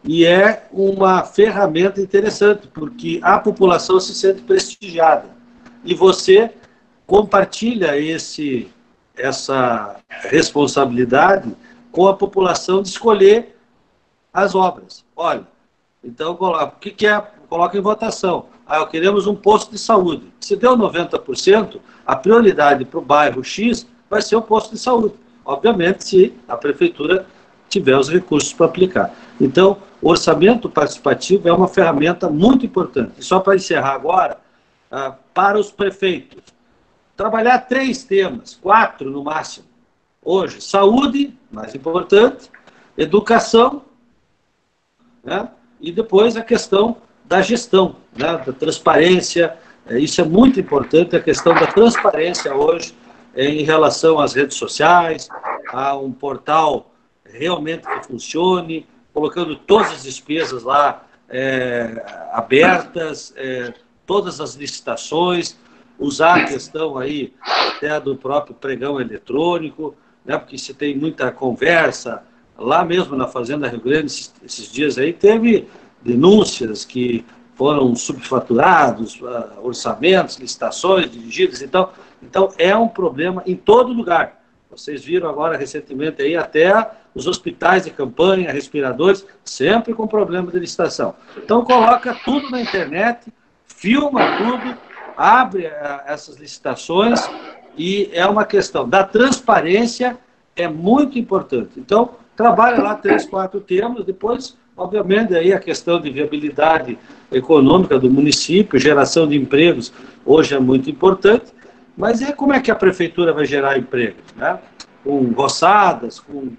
e é uma ferramenta interessante, porque a população se sente prestigiada, e você compartilha essa responsabilidade com a população de escolher as obras. Olha, então, o que é? Coloca em votação. Queremos um posto de saúde. Se deu 90%, a prioridade para o bairro X vai ser o posto de saúde. Obviamente, se a prefeitura tiver os recursos para aplicar. Então, o orçamento participativo é uma ferramenta muito importante. E só para encerrar agora, para os prefeitos, trabalhar 3 temas, 4 no máximo. Hoje, saúde, mais importante, educação, né? E depois a questão da gestão, né? Da transparência. Isso é muito importante, a questão da transparência hoje em relação às redes sociais, a um portal realmente que funcione, colocando todas as despesas lá abertas, todas as licitações, usar a questão aí até do próprio pregão eletrônico, né? Porque se tem muita conversa, lá mesmo na Fazenda Rio Grande, esses dias aí, teve denúncias que foram subfaturados, orçamentos, licitações dirigidas, então é um problema em todo lugar. Vocês viram agora recentemente aí até os hospitais de campanha, respiradores, sempre com problema de licitação. Então coloca tudo na internet, filma tudo, abre essas licitações, e é uma questão da transparência, é muito importante. Então, trabalha lá 3, 4 temas, depois, obviamente, aí a questão de viabilidade econômica do município, geração de empregos, hoje é muito importante, mas como é que a prefeitura vai gerar emprego, né? Com roçadas, com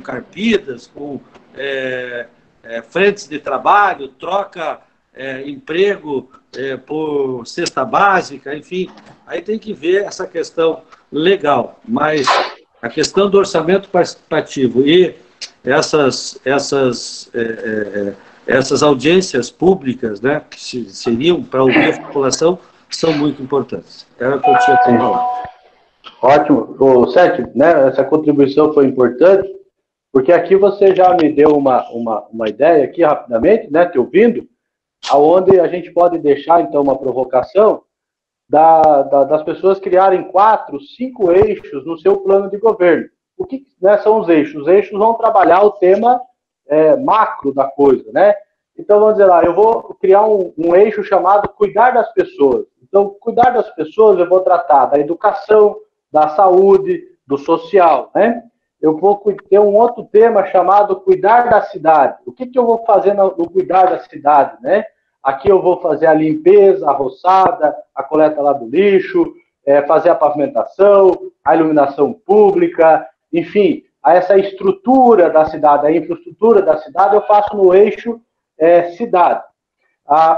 carpidas, com frentes de trabalho, troca emprego por cesta básica, enfim, aí tem que ver essa questão legal, mas a questão do orçamento participativo e essas audiências públicas, né, que seriam para ouvir a população, são muito importantes. Era o que eu tinha que falar. Ótimo. Sérgio, né, essa contribuição foi importante, porque aqui você já me deu uma ideia aqui rapidamente, né, te ouvindo, aonde a gente pode deixar, então, uma provocação das pessoas criarem 4, 5 eixos no seu plano de governo. O que, né, são os eixos? Os eixos vão trabalhar o tema macro da coisa, né? Então, vamos dizer lá, eu vou criar um eixo chamado cuidar das pessoas. Então, cuidar das pessoas, eu vou tratar da educação, da saúde, do social, né? Eu vou ter um outro tema chamado cuidar da cidade. O que eu vou fazer no cuidar da cidade, né? Aqui eu vou fazer a limpeza, a roçada, a coleta lá do lixo, fazer a pavimentação, a iluminação pública, enfim, essa estrutura da cidade, a infraestrutura da cidade, eu faço no eixo cidade.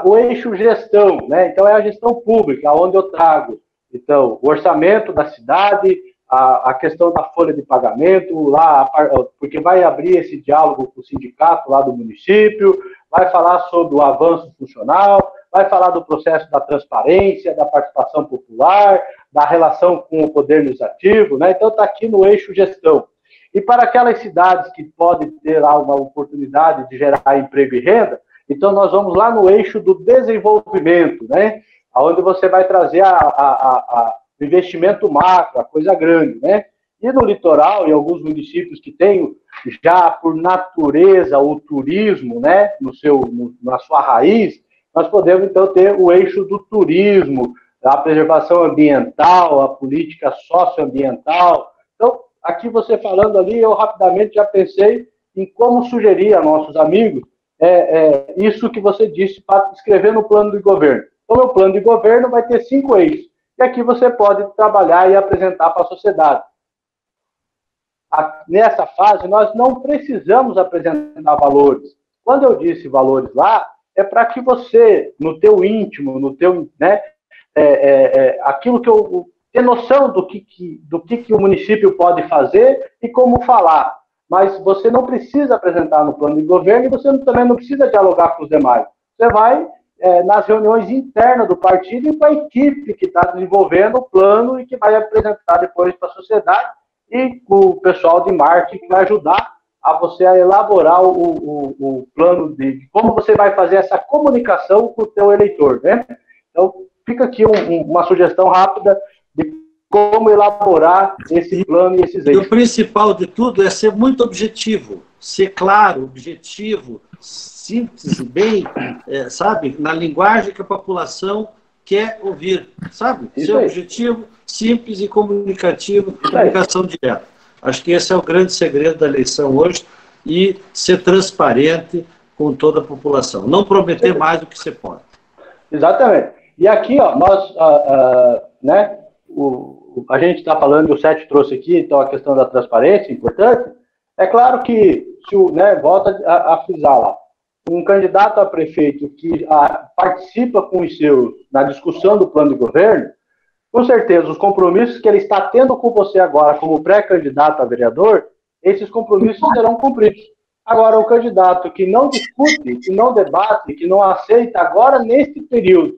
O eixo gestão, né? Então é a gestão pública, onde eu trago então, o orçamento da cidade, a questão da folha de pagamento, lá, porque vai abrir esse diálogo com o sindicato lá do município, vai falar sobre o avanço funcional, vai falar do processo da transparência, da participação popular, da relação com o poder legislativo, né? Então está aqui no eixo gestão. E para aquelas cidades que podem ter lá uma oportunidade de gerar emprego e renda, então nós vamos lá no eixo do desenvolvimento, né? Onde você vai trazer o investimento macro, a coisa grande, né? E no litoral, em alguns municípios que têm já por natureza o turismo, né, na sua raiz, nós podemos então ter o eixo do turismo, a preservação ambiental, a política socioambiental. Então, aqui você falando ali, eu rapidamente já pensei em como sugerir a nossos amigos isso que você disse para escrever no plano de governo. Então, o meu plano de governo vai ter 5 eixos. E aqui você pode trabalhar e apresentar para a sociedade. Nessa fase, nós não precisamos apresentar valores. Quando eu disse valores lá, é para que você, no teu íntimo, no teu, né, aquilo que eu ter noção do que o município pode fazer e como falar. Mas você não precisa apresentar no plano de governo e você também não precisa dialogar com os demais. Você vai nas reuniões internas do partido e com a equipe que está desenvolvendo o plano e que vai apresentar depois para a sociedade e com o pessoal de marketing que vai ajudar a você a elaborar o plano de como você vai fazer essa comunicação com o teu eleitor, né? Então, fica aqui uma sugestão rápida de como elaborar esse plano e esses eixos. E o principal de tudo é ser muito objetivo, ser claro, objetivo, síntese, bem, sabe, na linguagem que a população quer ouvir, sabe? Ser objetivo, simples e comunicativo, comunicação direta. Acho que esse é o grande segredo da eleição hoje, e ser transparente com toda a população. Não prometer mais do que você pode. Exatamente. E aqui, ó, nós, né, a gente está falando, o Sete trouxe aqui, então, a questão da transparência, importante. É claro que, volta a frisar lá, um candidato a prefeito que participa com os seus na discussão do plano de governo, com certeza, os compromissos que ele está tendo com você agora como pré-candidato a vereador, esses compromissos serão cumpridos. Agora, o candidato que não discute, que não debate, que não aceita agora neste período,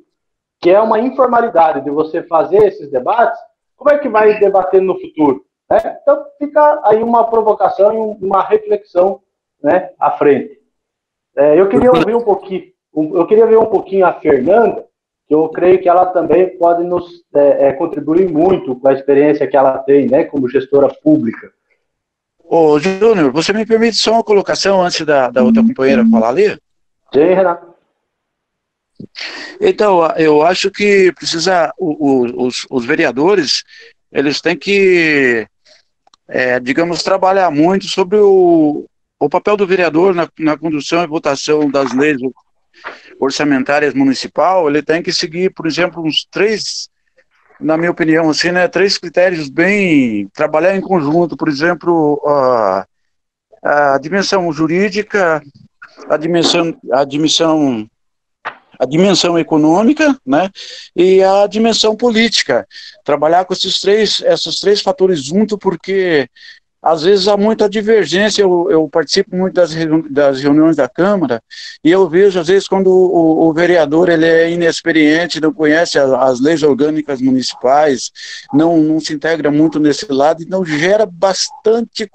que é uma informalidade de você fazer esses debates, como é que vai debater no futuro? Né? Então, fica aí uma provocação e uma reflexão, né, à frente. Eu queria ouvir um pouquinho a Fernanda, que eu creio que ela também pode nos contribuir muito com a experiência que ela tem, né, como gestora pública. Ô, Júnior, você me permite só uma colocação antes da outra companheira falar ali? Sim, Renato. Então, eu acho que precisa, os vereadores, eles têm que, digamos, trabalhar muito sobre o papel do vereador na condução e votação das leis orçamentárias municipal. Ele tem que seguir, por exemplo, uns 3, na minha opinião, assim, né, 3 critérios bem, trabalhar em conjunto, por exemplo, a dimensão jurídica, a dimensão econômica, né, e a dimensão política. Trabalhar com esses três fatores juntos, porque às vezes há muita divergência. Eu participo muito das reuniões da Câmara, e eu vejo, às vezes, quando o vereador ele é inexperiente, não conhece as leis orgânicas municipais, não se integra muito nesse lado, então gera bastante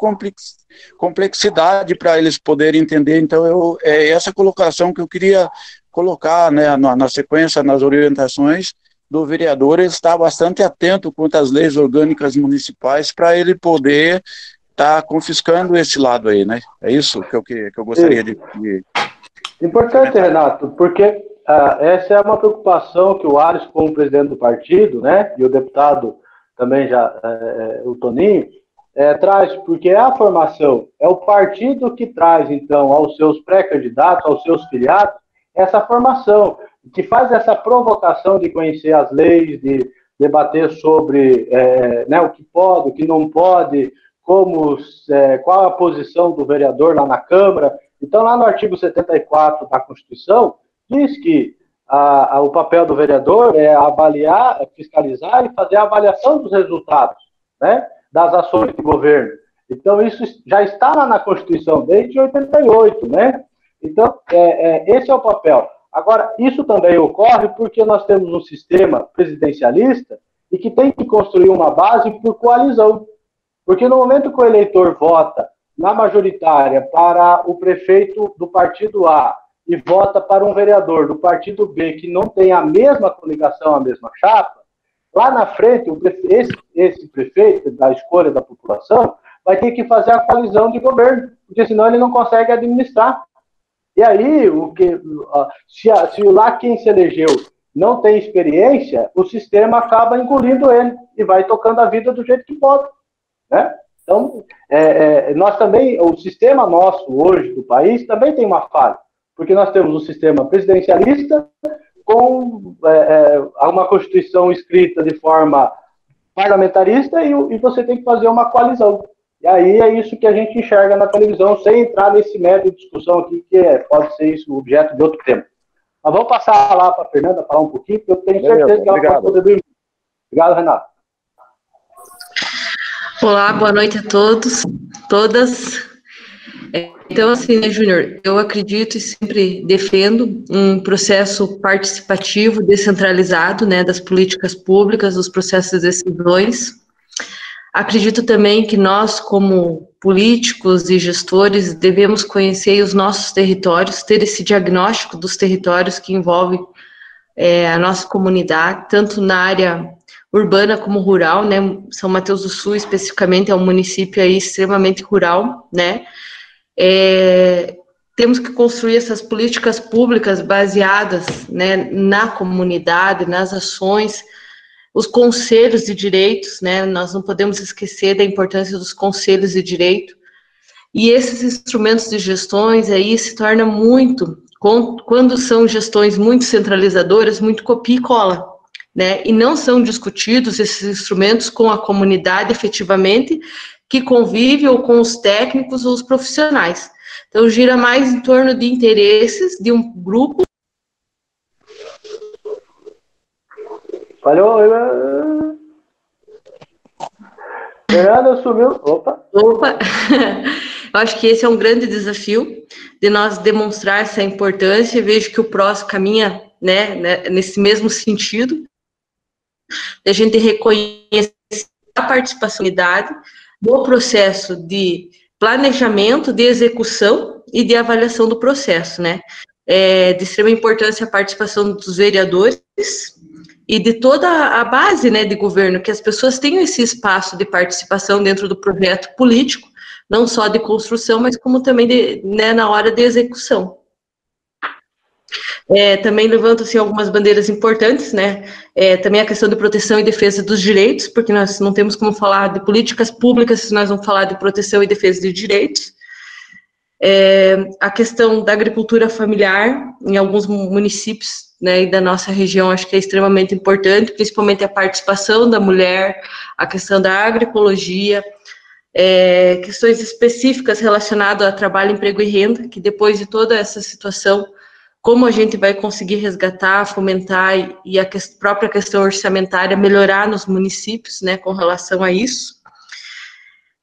complexidade para eles poderem entender. Então, é essa colocação que eu queria colocar, né, na sequência, nas orientações do vereador, ele está bastante atento quanto às leis orgânicas municipais para ele poder estar confiscando esse lado aí, né? É isso que eu gostaria de Importante, Renato, porque essa é uma preocupação que o Ares, como presidente do partido, né, e o deputado também o Toninho, traz, porque é a formação, é o partido que traz, então, aos seus pré-candidatos, aos seus filiados, essa formação, que faz essa provocação de conhecer as leis, de debater sobre né, o que pode, o que não pode, qual a posição do vereador lá na Câmara. Então, lá no artigo 74 da Constituição, diz que o papel do vereador é avaliar, fiscalizar e fazer a avaliação dos resultados, né, das ações de governo. Então, isso já está lá na Constituição desde 88, né? Então, esse é o papel. Agora, isso também ocorre porque nós temos um sistema presidencialista e que tem que construir uma base por coalizão. Porque no momento que o eleitor vota na majoritária para o prefeito do partido A e vota para um vereador do partido B que não tem a mesma coligação, a mesma chapa, lá na frente, esse prefeito, da escolha da população, vai ter que fazer a coalizão de governo, porque senão ele não consegue administrar. E aí, se lá quem se elegeu não tem experiência, o sistema acaba engolindo ele e vai tocando a vida do jeito que pode, né? Então, nós também, o sistema nosso hoje do país também tem uma falha, porque nós temos um sistema presidencialista com uma Constituição escrita de forma parlamentarista e você tem que fazer uma coalizão. E aí é isso que a gente enxerga na televisão, sem entrar nesse método de discussão aqui, que pode ser isso objeto de outro tema. Mas vamos passar lá para a Fernanda falar um pouquinho, porque eu tenho certeza que ela pode poder dormir. Obrigado, Renato. Olá, boa noite a todos, todas. Então, assim, né, Júnior, eu acredito e sempre defendo um processo participativo, descentralizado, né, das políticas públicas, dos processos de decisões. Acredito também que nós, como políticos e gestores, devemos conhecer os nossos territórios, ter esse diagnóstico dos territórios que envolvem a nossa comunidade, tanto na área urbana como rural, né? São Mateus do Sul, especificamente, é um município aí extremamente rural, né? Temos que construir essas políticas públicas baseadas, né, na comunidade, nas ações, os conselhos de direitos, né? Nós não podemos esquecer da importância dos conselhos de direito. E esses instrumentos de gestões aí se tornam muito, quando são gestões muito centralizadoras, muito copia e cola, né? E não são discutidos esses instrumentos com a comunidade efetivamente, que convive ou com os técnicos ou os profissionais. Então, gira mais em torno de interesses de um grupo. Falhou. Fernanda sumiu. Opa. Eu acho que esse é um grande desafio de nós demonstrar essa importância. Eu vejo que o PROS caminha, né, nesse mesmo sentido, de a gente reconhecer a participação da comunidade no processo de planejamento, de execução e de avaliação do processo, né? De extrema importância a participação dos vereadores e de toda a base, né, de governo, que as pessoas tenham esse espaço de participação dentro do projeto político, não só de construção, mas como também né, na hora de execução. Também levanto assim, algumas bandeiras importantes, né? Também a questão de proteção e defesa dos direitos, porque nós não temos como falar de políticas públicas se nós não falar de proteção e defesa de direitos. A questão da agricultura familiar, em alguns municípios, né, e da nossa região, acho que é extremamente importante, principalmente a participação da mulher, a questão da agroecologia, questões específicas relacionadas a trabalho, emprego e renda, que depois de toda essa situação, como a gente vai conseguir resgatar, fomentar e a própria questão orçamentária melhorar nos municípios, né, com relação a isso.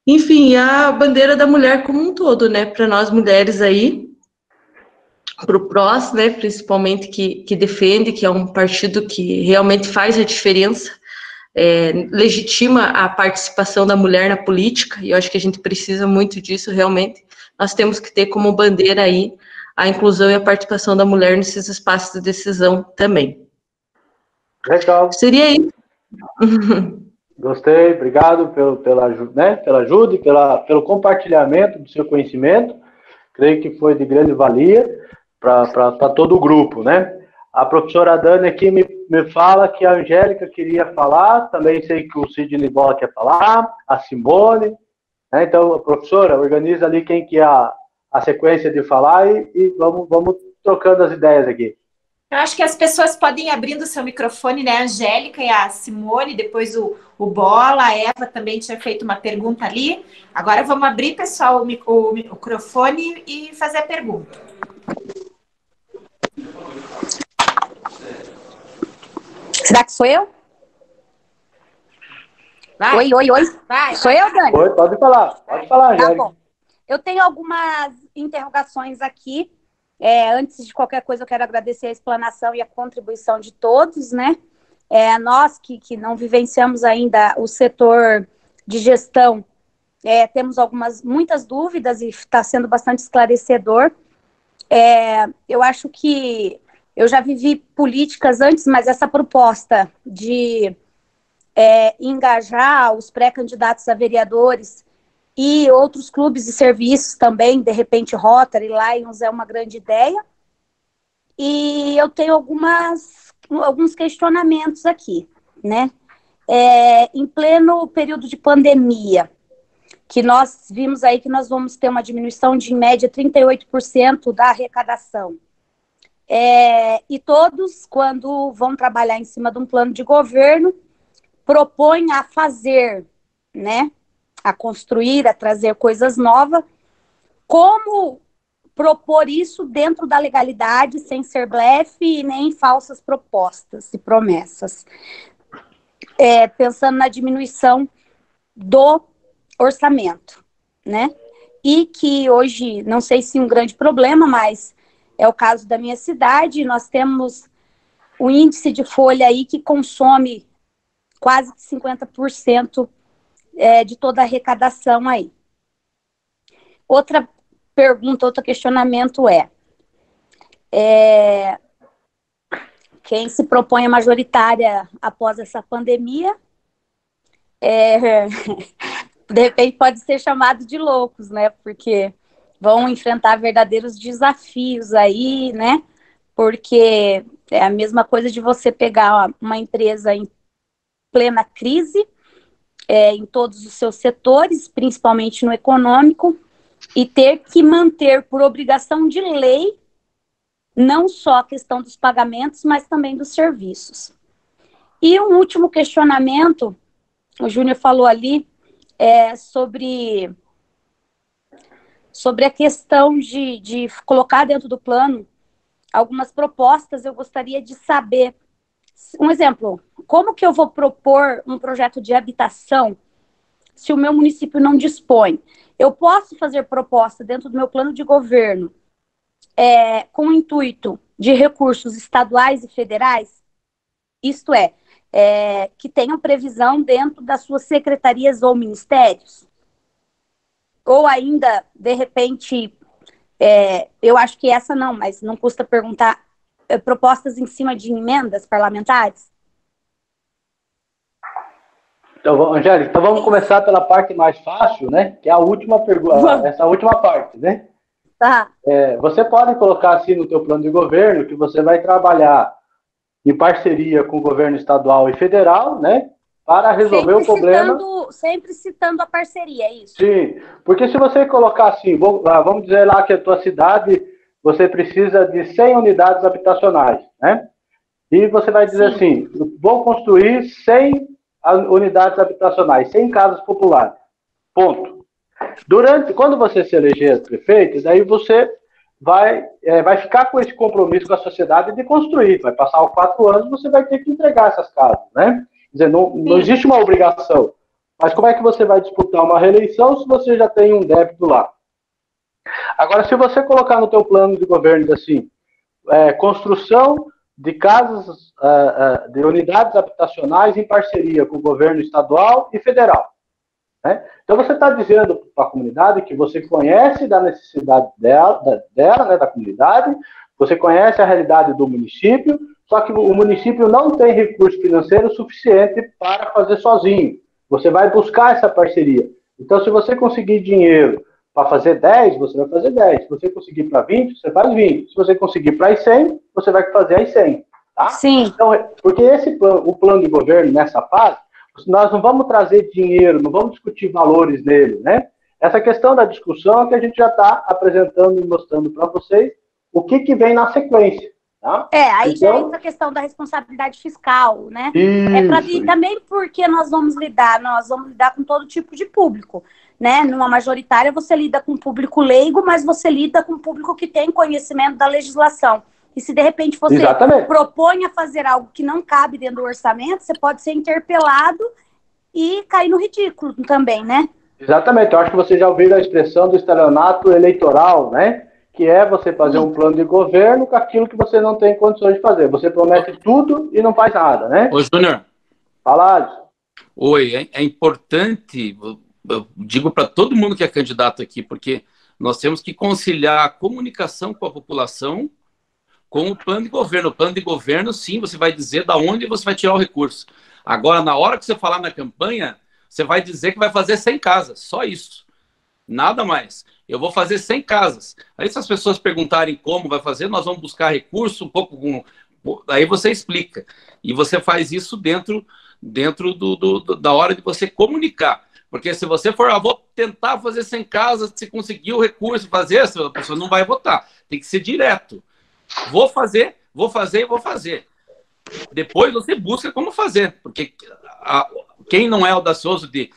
Enfim, a bandeira da mulher como um todo, né, para nós mulheres aí, para o PROS, né, principalmente que defende, que é um partido que realmente faz a diferença, legitima a participação da mulher na política, e eu acho que a gente precisa muito disso, realmente. Nós temos que ter como bandeira aí a inclusão e a participação da mulher nesses espaços de decisão também. Legal. Seria isso. Gostei, obrigado pela ajuda e pelo compartilhamento do seu conhecimento. Creio que foi de grande valia para todo o grupo, né? A professora Dani aqui me fala que a Angélica queria falar, também sei que o Sidney Bola quer falar, a Simone, né? Então, professora, organiza ali quem que é a sequência de falar e vamos trocando as ideias aqui. Eu acho que as pessoas podem ir abrindo o seu microfone, né? A Angélica e a Simone, depois o Bola, a Eva também tinha feito uma pergunta ali. Agora vamos abrir, pessoal, o microfone e fazer a pergunta. Será que sou eu? Vai. Oi. Vai. Sou eu, Dani? Oi, pode falar, Angélica. Tá bom. Eu tenho algumas interrogações aqui. Antes de qualquer coisa, eu quero agradecer a explanação e a contribuição de todos, né? Nós que não vivenciamos ainda o setor de gestão, temos muitas dúvidas e está sendo bastante esclarecedor. Eu acho que eu já vivi políticas antes, mas essa proposta de engajar os pré-candidatos a vereadores e outros clubes e serviços também, de repente Rotary, Lions, é uma grande ideia. E eu tenho alguns questionamentos aqui, né? Em pleno período de pandemia, que nós vimos aí que nós vamos ter uma diminuição de, em média, 38% da arrecadação. E todos, quando vão trabalhar em cima de um plano de governo, propõem a fazer, né, a construir, a trazer coisas novas. Como propor isso dentro da legalidade, sem ser blefe e nem falsas propostas e promessas. Pensando na diminuição do orçamento, né? E que hoje, não sei se um grande problema, mas é o caso da minha cidade, nós temos o índice de folha aí que consome quase 50% de toda a arrecadação aí. Outra pergunta, outro questionamento quem se propõe a majoritária após essa pandemia, de repente pode ser chamado de loucos, né? Porque vão enfrentar verdadeiros desafios aí, né? Porque é a mesma coisa de você pegar uma empresa em plena crise, em todos os seus setores, principalmente no econômico, e ter que manter por obrigação de lei não só a questão dos pagamentos, mas também dos serviços. E um último questionamento, o Júnior falou ali, sobre a questão de colocar dentro do plano algumas propostas. Eu gostaria de saber, um exemplo, como que eu vou propor um projeto de habitação se o meu município não dispõe? Eu posso fazer proposta dentro do meu plano de governo com o intuito de recursos estaduais e federais, isto que tenham previsão dentro das suas secretarias ou ministérios? Ou ainda, de repente, eu acho que essa não, mas não custa perguntar, propostas em cima de emendas parlamentares? Então, Angélica, então vamos começar pela parte mais fácil, né? Que é a última pergunta, essa última parte, né? Tá. Você pode colocar assim no teu plano de governo que você vai trabalhar em parceria com o governo estadual e federal, né? Para resolver o problema. Sempre citando a parceria, é isso? Sim, porque se você colocar assim, vamos dizer lá que a tua cidade, você precisa de 100 unidades habitacionais, né? E você vai dizer assim, vou construir 100 unidades habitacionais, 100 casas populares, ponto. Quando você se eleger prefeito, daí você vai ficar com esse compromisso com a sociedade de construir, vai passar os 4 anos, você vai ter que entregar essas casas, né? Quer dizer, não existe uma obrigação, mas como é que você vai disputar uma reeleição se você já tem um débito lá? Agora, se você colocar no teu plano de governo assim, construção de casas, de unidades habitacionais em parceria com o governo estadual e federal, né? Então você está dizendo para a comunidade que você conhece da necessidade dela, né, da comunidade, você conhece a realidade do município, só que o município não tem recurso financeiro suficiente para fazer sozinho. Você vai buscar essa parceria. Então, se você conseguir dinheiro para fazer 10, você vai fazer 10. Se você conseguir para 20, você faz 20. Se você conseguir para as 100, você vai fazer as 100. Tá? Sim. Então, porque o plano de governo, nessa fase, nós não vamos trazer dinheiro, não vamos discutir valores nele, né? Essa questão da discussão é que a gente já está apresentando e mostrando para vocês o que vem na sequência. Tá? Aí já entra a questão da responsabilidade fiscal, né? E também porque nós vamos lidar com todo tipo de público, né? Numa majoritária você lida com público leigo, mas você lida com público que tem conhecimento da legislação. E se de repente você propõe a fazer algo que não cabe dentro do orçamento, você pode ser interpelado e cair no ridículo também, né? Exatamente. Eu acho que você já ouviu a expressão do estelionato eleitoral, né? Que é você fazer um plano de governo com aquilo que você não tem condições de fazer. Você promete tudo e não faz nada, né? Ô, Júnior. Fala, Alisson. Oi, é importante, eu digo para todo mundo que é candidato aqui, porque nós temos que conciliar a comunicação com a população com o plano de governo. O plano de governo, sim, você vai dizer da onde você vai tirar o recurso. Agora, na hora que você falar na campanha, você vai dizer que vai fazer 100 casas, só isso. Nada mais. Eu vou fazer 100 casas. Aí, se as pessoas perguntarem como vai fazer, nós vamos buscar recurso, um pouco com... Aí você explica. E você faz isso dentro da hora de você comunicar. Porque se você for, vou tentar fazer 100 casas, se conseguir o recurso, fazer, a pessoa não vai votar. Tem que ser direto. Vou fazer e vou fazer. Depois você busca como fazer, porque quem não é audacioso de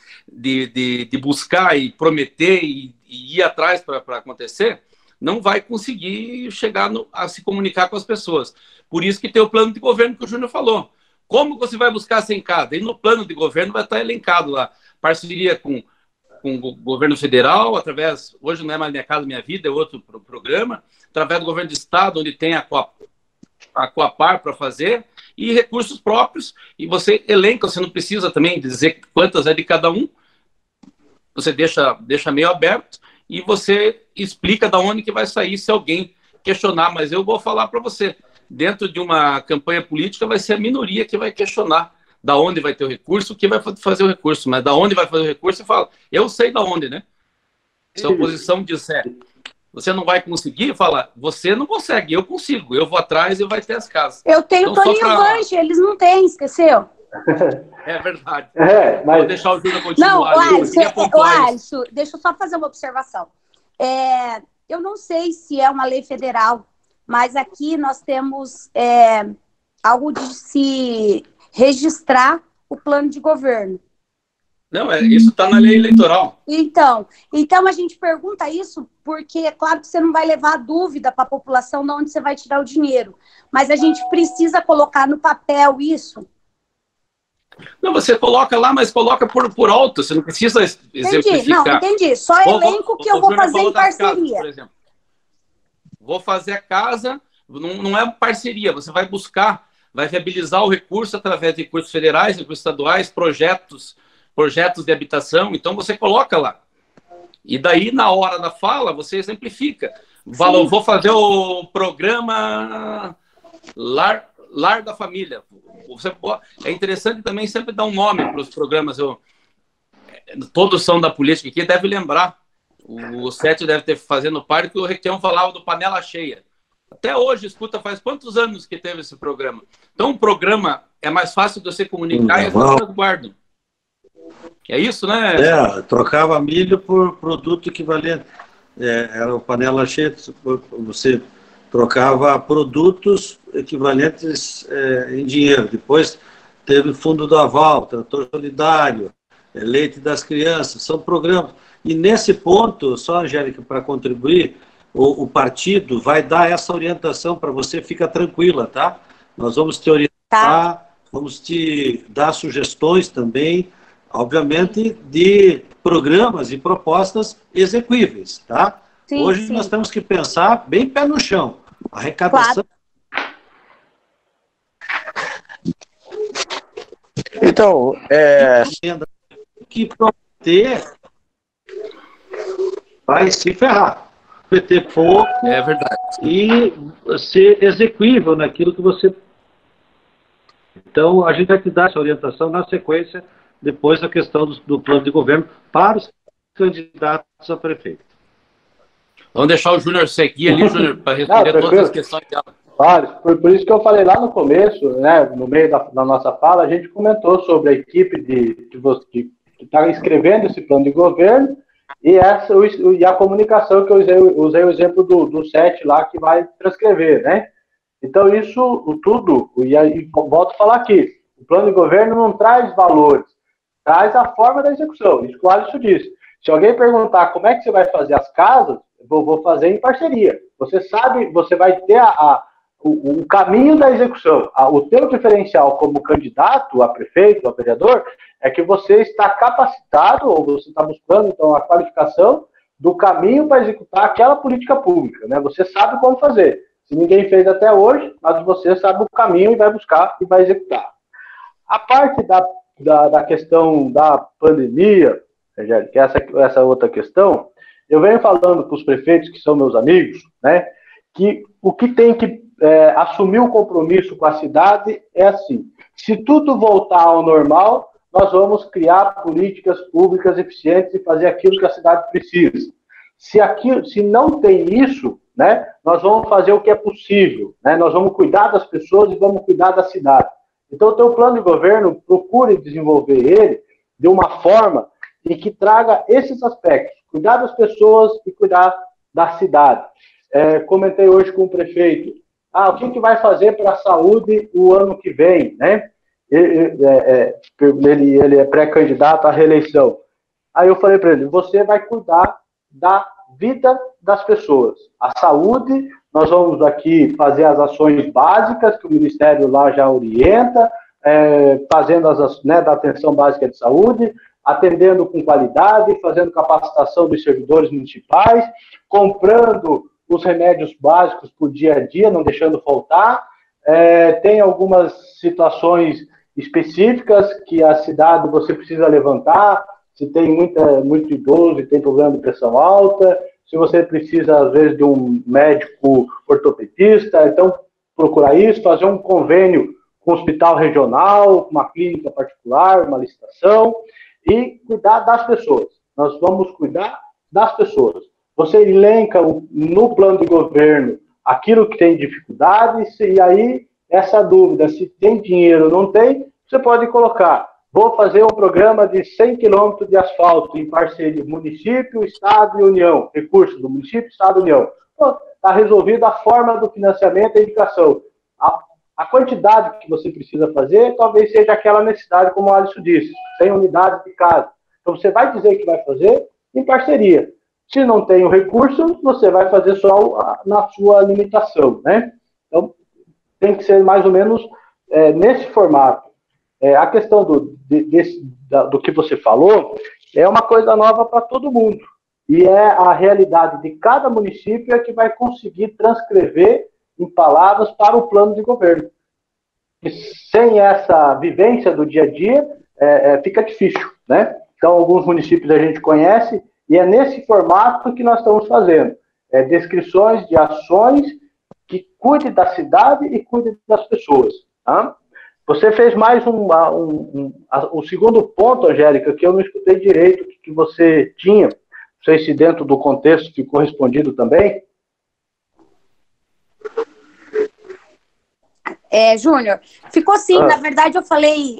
buscar e prometer e ir atrás para acontecer, não vai conseguir chegar a se comunicar com as pessoas. Por isso que tem o plano de governo que o Júnior falou. Como você vai buscar 100 casas? E no plano de governo vai estar elencado lá, parceria com o governo federal, hoje não é mais Minha Casa Minha Vida, é outro programa, através do governo do estado, onde tem a Coapar para fazer, e recursos próprios, e você elenca, você não precisa também dizer quantas é de cada um, você deixa meio aberto, e você explica de onde que vai sair se alguém questionar, mas eu vou falar para você, dentro de uma campanha política vai ser a minoria que vai questionar da onde vai ter o recurso, que vai fazer o recurso, mas da onde vai fazer o recurso, você fala, eu sei da onde, né? Se a oposição disser, você não vai conseguir, fala, você não consegue, eu consigo, eu vou atrás e vai ter as casas. Eu tenho então, Toninho Vange, eles não têm, esqueceu? É verdade. Mas... Vou deixar o Júnior continuar. Não, Alisson, deixa eu só fazer uma observação. Eu não sei se é uma lei federal, mas aqui nós temos algo de se registrar o plano de governo. Não, isso está na lei eleitoral. Então a gente pergunta isso porque é claro que você não vai levar a dúvida para a população de onde você vai tirar o dinheiro, mas a gente precisa colocar no papel isso. Não, você coloca lá, mas coloca por alto, você não precisa exemplificar. Não, entendi. Só elenco que eu vou fazer em parceria. Casas, por exemplo. Vou fazer a casa, não é parceria, você vai buscar, vai viabilizar o recurso através de recursos federais, recursos estaduais, projetos de habitação, então você coloca lá. E daí, na hora da fala, você exemplifica. Fala, eu vou fazer o programa Lar da Família. É interessante também sempre dar um nome para os programas. Todos são da política aqui, deve lembrar. O Sete deve ter fazendo parte que o Requião falava do Panela Cheia. Até hoje, escuta, faz quantos anos que teve esse programa? Então, o programa é mais fácil de você comunicar e as pessoas guardam. É isso, né? Trocava milho por produto equivalente. Era o Panela Cheia, você trocava produtos equivalentes em dinheiro. Depois teve o Fundo do Aval, Trator Solidário, Leite das Crianças, são programas. E nesse ponto, só, Angélica, para contribuir, o partido vai dar essa orientação para você, fica tranquila, tá? Nós vamos te orientar, vamos te dar sugestões também, obviamente, de programas e propostas execuíveis, tá? Sim, Hoje nós temos que pensar bem pé no chão. Arrecadação. Então, que prometer vai se ferrar. Prometer pouco. É verdade. E ser execuível naquilo que você. Então, a gente vai te dar essa orientação na sequência, depois da questão do plano de governo para os candidatos a prefeito. Vamos deixar o Júnior seguir ali, Júnior, para responder todas as questões dela. Claro, por isso que eu falei lá no começo, né, no meio da nossa fala, a gente comentou sobre a equipe que está escrevendo esse plano de governo e a comunicação que eu usei o exemplo do Sete lá, que vai transcrever, né? Então, isso tudo, e aí volto a falar aqui, o plano de governo não traz valores, traz a forma da execução, isso que o Alisson disse. Se alguém perguntar como é que você vai fazer as casas, eu vou fazer em parceria. Você sabe, você vai ter o caminho da execução. O teu diferencial como candidato a prefeito, a vereador, é que você está capacitado, ou você está buscando, então, a qualificação do caminho para executar aquela política pública, né? Você sabe como fazer. Se ninguém fez até hoje, mas você sabe o caminho e vai buscar e vai executar. A parte da questão da pandemia, que essa outra questão, eu venho falando para os prefeitos, que são meus amigos, né, que o que tem que assumir o compromisso com a cidade é assim: se tudo voltar ao normal, nós vamos criar políticas públicas eficientes e fazer aquilo que a cidade precisa. Se não tem isso, né, nós vamos fazer o que é possível, né, nós vamos cuidar das pessoas e vamos cuidar da cidade. Então, o teu plano de governo, procure desenvolver ele de uma forma e que traga esses aspectos, cuidar das pessoas e cuidar da cidade. Comentei hoje com o prefeito, o que vai fazer para a saúde o ano que vem, né? Ele é pré-candidato à reeleição. Aí eu falei para ele, você vai cuidar da vida das pessoas. A saúde, nós vamos aqui fazer as ações básicas que o Ministério lá já orienta, fazendo as ações, né, da atenção básica de saúde, atendendo com qualidade, fazendo capacitação dos servidores municipais, comprando os remédios básicos por dia a dia, não deixando faltar. Tem algumas situações específicas que a cidade você precisa levantar, se tem muito idoso e tem problema de pressão alta, se você precisa, às vezes, de um médico ortopedista, então procurar isso, fazer um convênio com o hospital regional, uma clínica particular, uma licitação, e cuidar das pessoas. Nós vamos cuidar das pessoas. Você elenca no plano de governo aquilo que tem dificuldades, e aí essa dúvida, se tem dinheiro ou não tem, você pode colocar, vou fazer um programa de 100 quilômetros de asfalto em parceria município, estado e união, recursos do município, estado e união. Está resolvida a forma do financiamento e indicação. A quantidade que você precisa fazer talvez seja aquela necessidade, como o Alisson disse, 100 unidades de casa. Então você vai dizer que vai fazer em parceria. Se não tem o recurso, você vai fazer só na sua limitação, né? Então tem que ser mais ou menos nesse formato. A questão do que você falou é uma coisa nova para todo mundo. E é a realidade de cada município que vai conseguir transcrever em palavras para o plano de governo. E sem essa vivência do dia a dia, fica difícil, né? Então, alguns municípios a gente conhece, e é nesse formato que nós estamos fazendo. Descrições de ações que cuidem da cidade e cuidem das pessoas. Tá? Você fez mais o segundo ponto, Angélica, que eu não escutei direito o que você tinha. Não sei se dentro do contexto ficou respondido também. Júnior, ficou sim. Na verdade, eu falei,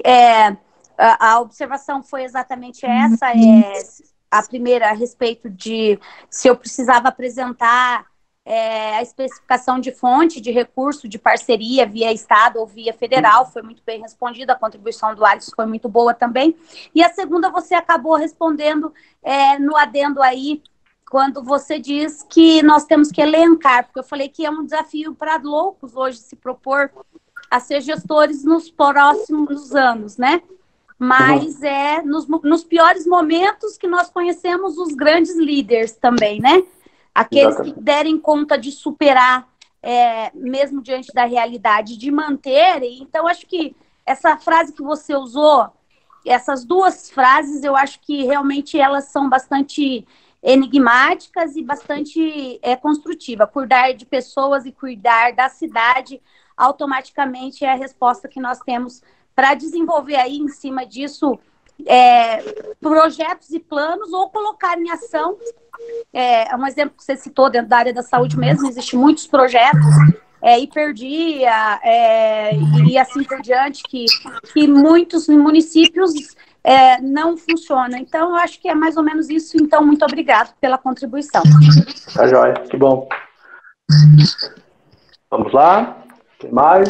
a observação foi exatamente essa. A primeira a respeito de se eu precisava apresentar a especificação de fonte, de recurso, de parceria via Estado ou via federal, foi muito bem respondido, a contribuição do Alisson foi muito boa também. E a segunda você acabou respondendo no adendo aí, quando você diz que nós temos que elencar, porque eu falei que é um desafio para loucos hoje se propor a ser gestores nos próximos anos, né? Mas nos piores momentos que nós conhecemos os grandes líderes também, né? Aqueles que derem conta de superar, mesmo diante da realidade, de manter. Então, acho que essa frase que você usou, essas duas frases, eu acho que realmente elas são bastante enigmáticas e bastante construtiva. Cuidar de pessoas e cuidar da cidade, automaticamente é a resposta que nós temos para desenvolver aí em cima disso projetos e planos ou colocar em ação. Um exemplo que você citou dentro da área da saúde mesmo, existem muitos projetos, hiperdia e assim por diante, que muitos municípios não funcionam. Então, eu acho que é mais ou menos isso. Então, muito obrigado pela contribuição. Tá joia, que bom. Vamos lá. Tem mais?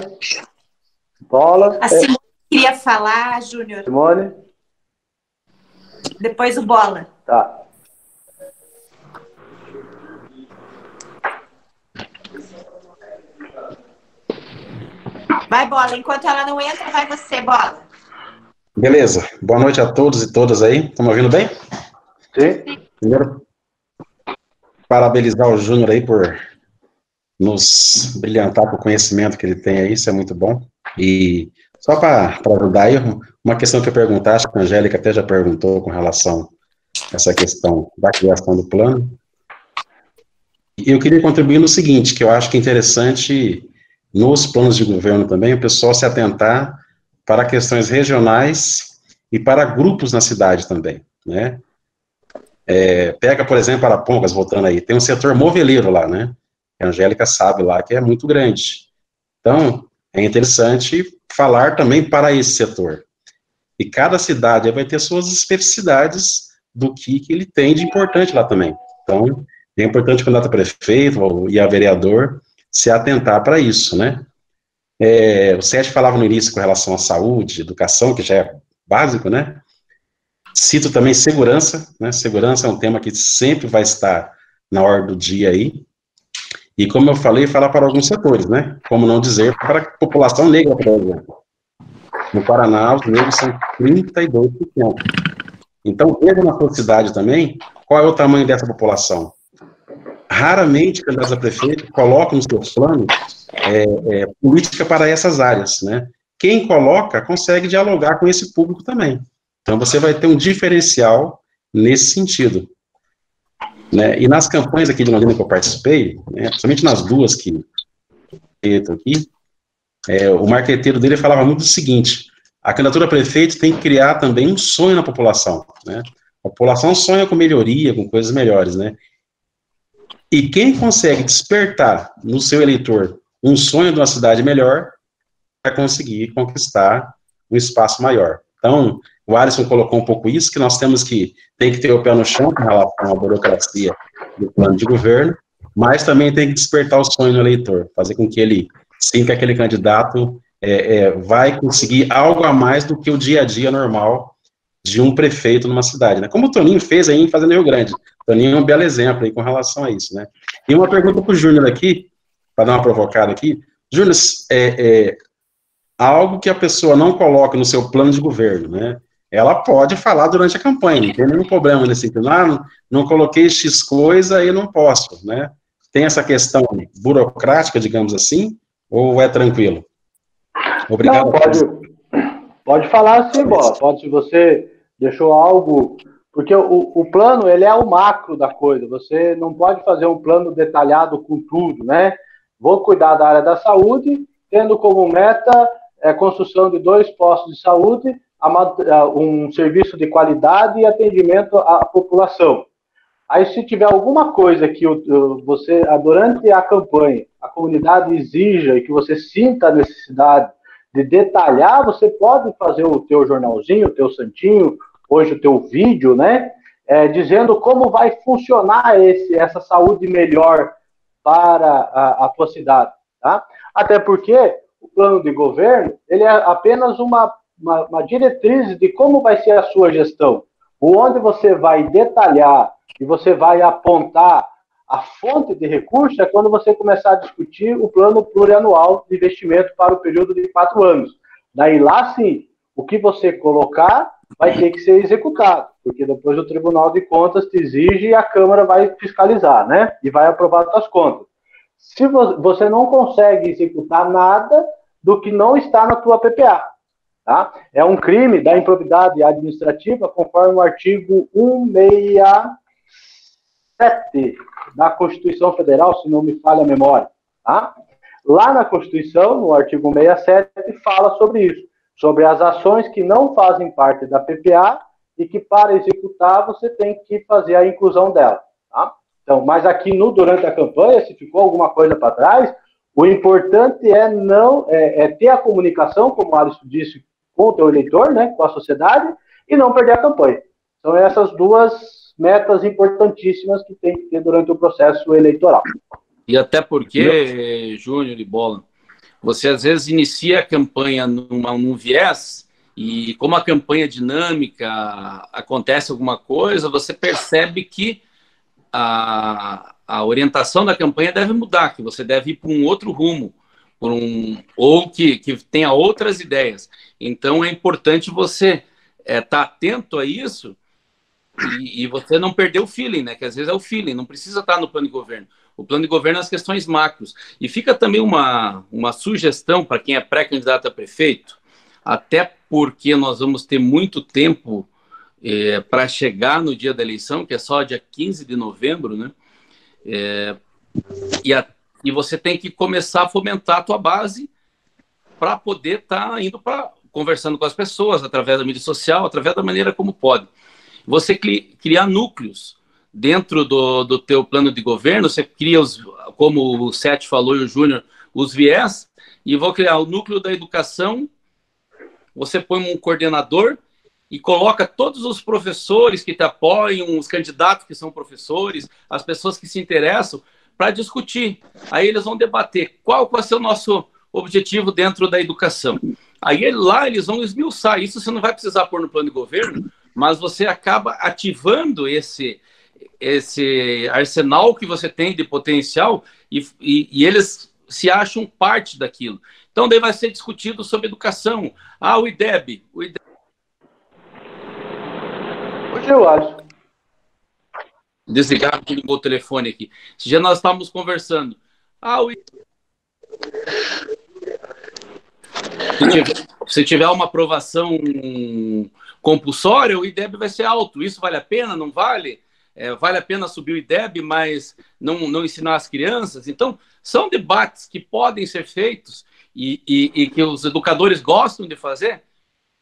Bola. A Simone queria falar, Júnior. Simone. Depois o Bola. Tá. Vai, Bola. Enquanto ela não entra, vai você, Bola. Beleza. Boa noite a todos e todas aí. Estão me ouvindo bem? Sim. Primeiro, parabenizar o Júnior aí por nos brilhantar com o conhecimento que ele tem aí, isso é muito bom. E só para ajudar aí, uma questão que eu perguntar, acho que a Angélica até já perguntou com relação a essa questão da criação do plano. E eu queria contribuir no seguinte, que eu acho que é interessante nos planos de governo também, o pessoal se atentar para questões regionais e para grupos na cidade também, né? Pega, por exemplo, Arapongas, voltando aí, tem um setor moveleiro lá, né? A Angélica sabe lá que é muito grande. Então, é interessante falar também para esse setor. E cada cidade vai ter suas especificidades do que ele tem de importante lá também. Então, é importante o candidato a prefeito e a vereador se atentar para isso, né? O Sérgio falava no início com relação à saúde, educação, que já é básico, né? Cito também segurança, né? Segurança é um tema que sempre vai estar na ordem do dia aí. E como eu falei, falar para alguns setores, né? Como não dizer para a população negra, por exemplo. No Paraná, os negros são 32%. Então, veja na sua cidade também, qual é o tamanho dessa população. Raramente, candidatos a prefeito colocam nos seus planos política para essas áreas, né? Quem coloca, consegue dialogar com esse público também. Então, você vai ter um diferencial nesse sentido. Né? E nas campanhas aqui de Londrina que eu participei, né, principalmente nas duas que aqui, o marqueteiro dele falava muito o seguinte: a candidatura a prefeito tem que criar também um sonho na população, né? A população sonha com melhoria, com coisas melhores, né? E quem consegue despertar no seu eleitor um sonho de uma cidade melhor, vai conseguir conquistar um espaço maior. Então, o Alisson colocou um pouco isso, que nós tem que ter o pé no chão com relação à burocracia do plano de governo, mas também tem que despertar o sonho no eleitor, fazer com que ele sinta que aquele candidato vai conseguir algo a mais do que o dia a dia normal de um prefeito numa cidade, né? Como o Toninho fez aí em Fazenda Rio Grande. O Toninho é um belo exemplo aí com relação a isso, né? E uma pergunta para o Júnior aqui, para dar uma provocada aqui. Júnior, algo que a pessoa não coloca no seu plano de governo, né? Ela pode falar durante a campanha, não tem nenhum problema nesse sentido. Não coloquei X coisa e não posso, né? Tem essa questão burocrática, digamos assim, ou é tranquilo? Obrigado. Não, pode falar sim, Bola. Pode, se você deixou algo... Porque o plano, ele é o macro da coisa. Você não pode fazer um plano detalhado com tudo, né? Vou cuidar da área da saúde, tendo como meta a construção de 2 postos de saúde, um serviço de qualidade e atendimento à população. Aí, se tiver alguma coisa que você, durante a campanha, a comunidade exija e que você sinta a necessidade de detalhar, você pode fazer o teu jornalzinho, o teu santinho, hoje o teu vídeo, né? Dizendo como vai funcionar essa saúde melhor para a tua cidade, tá? Até porque o plano de governo, ele é apenas uma diretriz de como vai ser a sua gestão. Onde você vai detalhar e você vai apontar a fonte de recurso é quando você começar a discutir o plano plurianual de investimento para o período de 4 anos. Daí lá sim, o que você colocar vai ter que ser executado, porque depois o Tribunal de Contas te exige e a Câmara vai fiscalizar, né? E vai aprovar as suas contas. Se você não consegue executar nada do que não está na tua PPA, tá? É um crime da improbidade administrativa, conforme o artigo 167 da Constituição Federal, se não me falha a memória, tá? Lá na Constituição, no artigo 167, fala sobre isso, sobre as ações que não fazem parte da PPA e que, para executar, você tem que fazer a inclusão dela, tá? Então, mas aqui durante a campanha, se ficou alguma coisa para trás, o importante é ter a comunicação, como o Alisson disse, com o teu eleitor, né, com a sociedade, e não perder a campanha. São essas 2 metas importantíssimas que tem que ter durante o processo eleitoral. E até porque, Júnior e Bola, você às vezes inicia a campanha num viés, e como a campanha é dinâmica, acontece alguma coisa, você percebe que a orientação da campanha deve mudar, que você deve ir para um outro rumo, ou que tenha outras ideias. Então é importante você estar atento a isso e você não perder o feeling, né? Que às vezes é o feeling, não precisa estar no plano de governo. O plano de governo é as questões macros. E fica também uma sugestão para quem é pré-candidato a prefeito, até porque nós vamos ter muito tempo para chegar no dia da eleição, que é só dia 15 de novembro, né? E você tem que começar a fomentar a tua base para poder estar indo conversando com as pessoas, através da mídia social, através da maneira como pode. Você criar núcleos dentro do teu plano de governo, você cria, como o Sete falou e o Júnior, os viés, e vou criar o núcleo da educação, você põe um coordenador e coloca todos os professores que te apoiam, os candidatos que são professores, as pessoas que se interessam, para discutir. Aí eles vão debater qual vai ser o nosso objetivo dentro da educação. Aí lá eles vão esmiuçar. Isso você não vai precisar pôr no plano de governo, mas você acaba ativando esse arsenal que você tem de potencial e eles se acham parte daquilo. Então, daí vai ser discutido sobre educação. O IDEB. Hoje eu acho. Desligar aqui o telefone aqui. Esse dia nós estávamos conversando. Se tiver uma aprovação compulsória, o IDEB vai ser alto. Isso vale a pena? Não vale? Vale a pena subir o IDEB, mas não ensinar as crianças? Então, são debates que podem ser feitos e que os educadores gostam de fazer,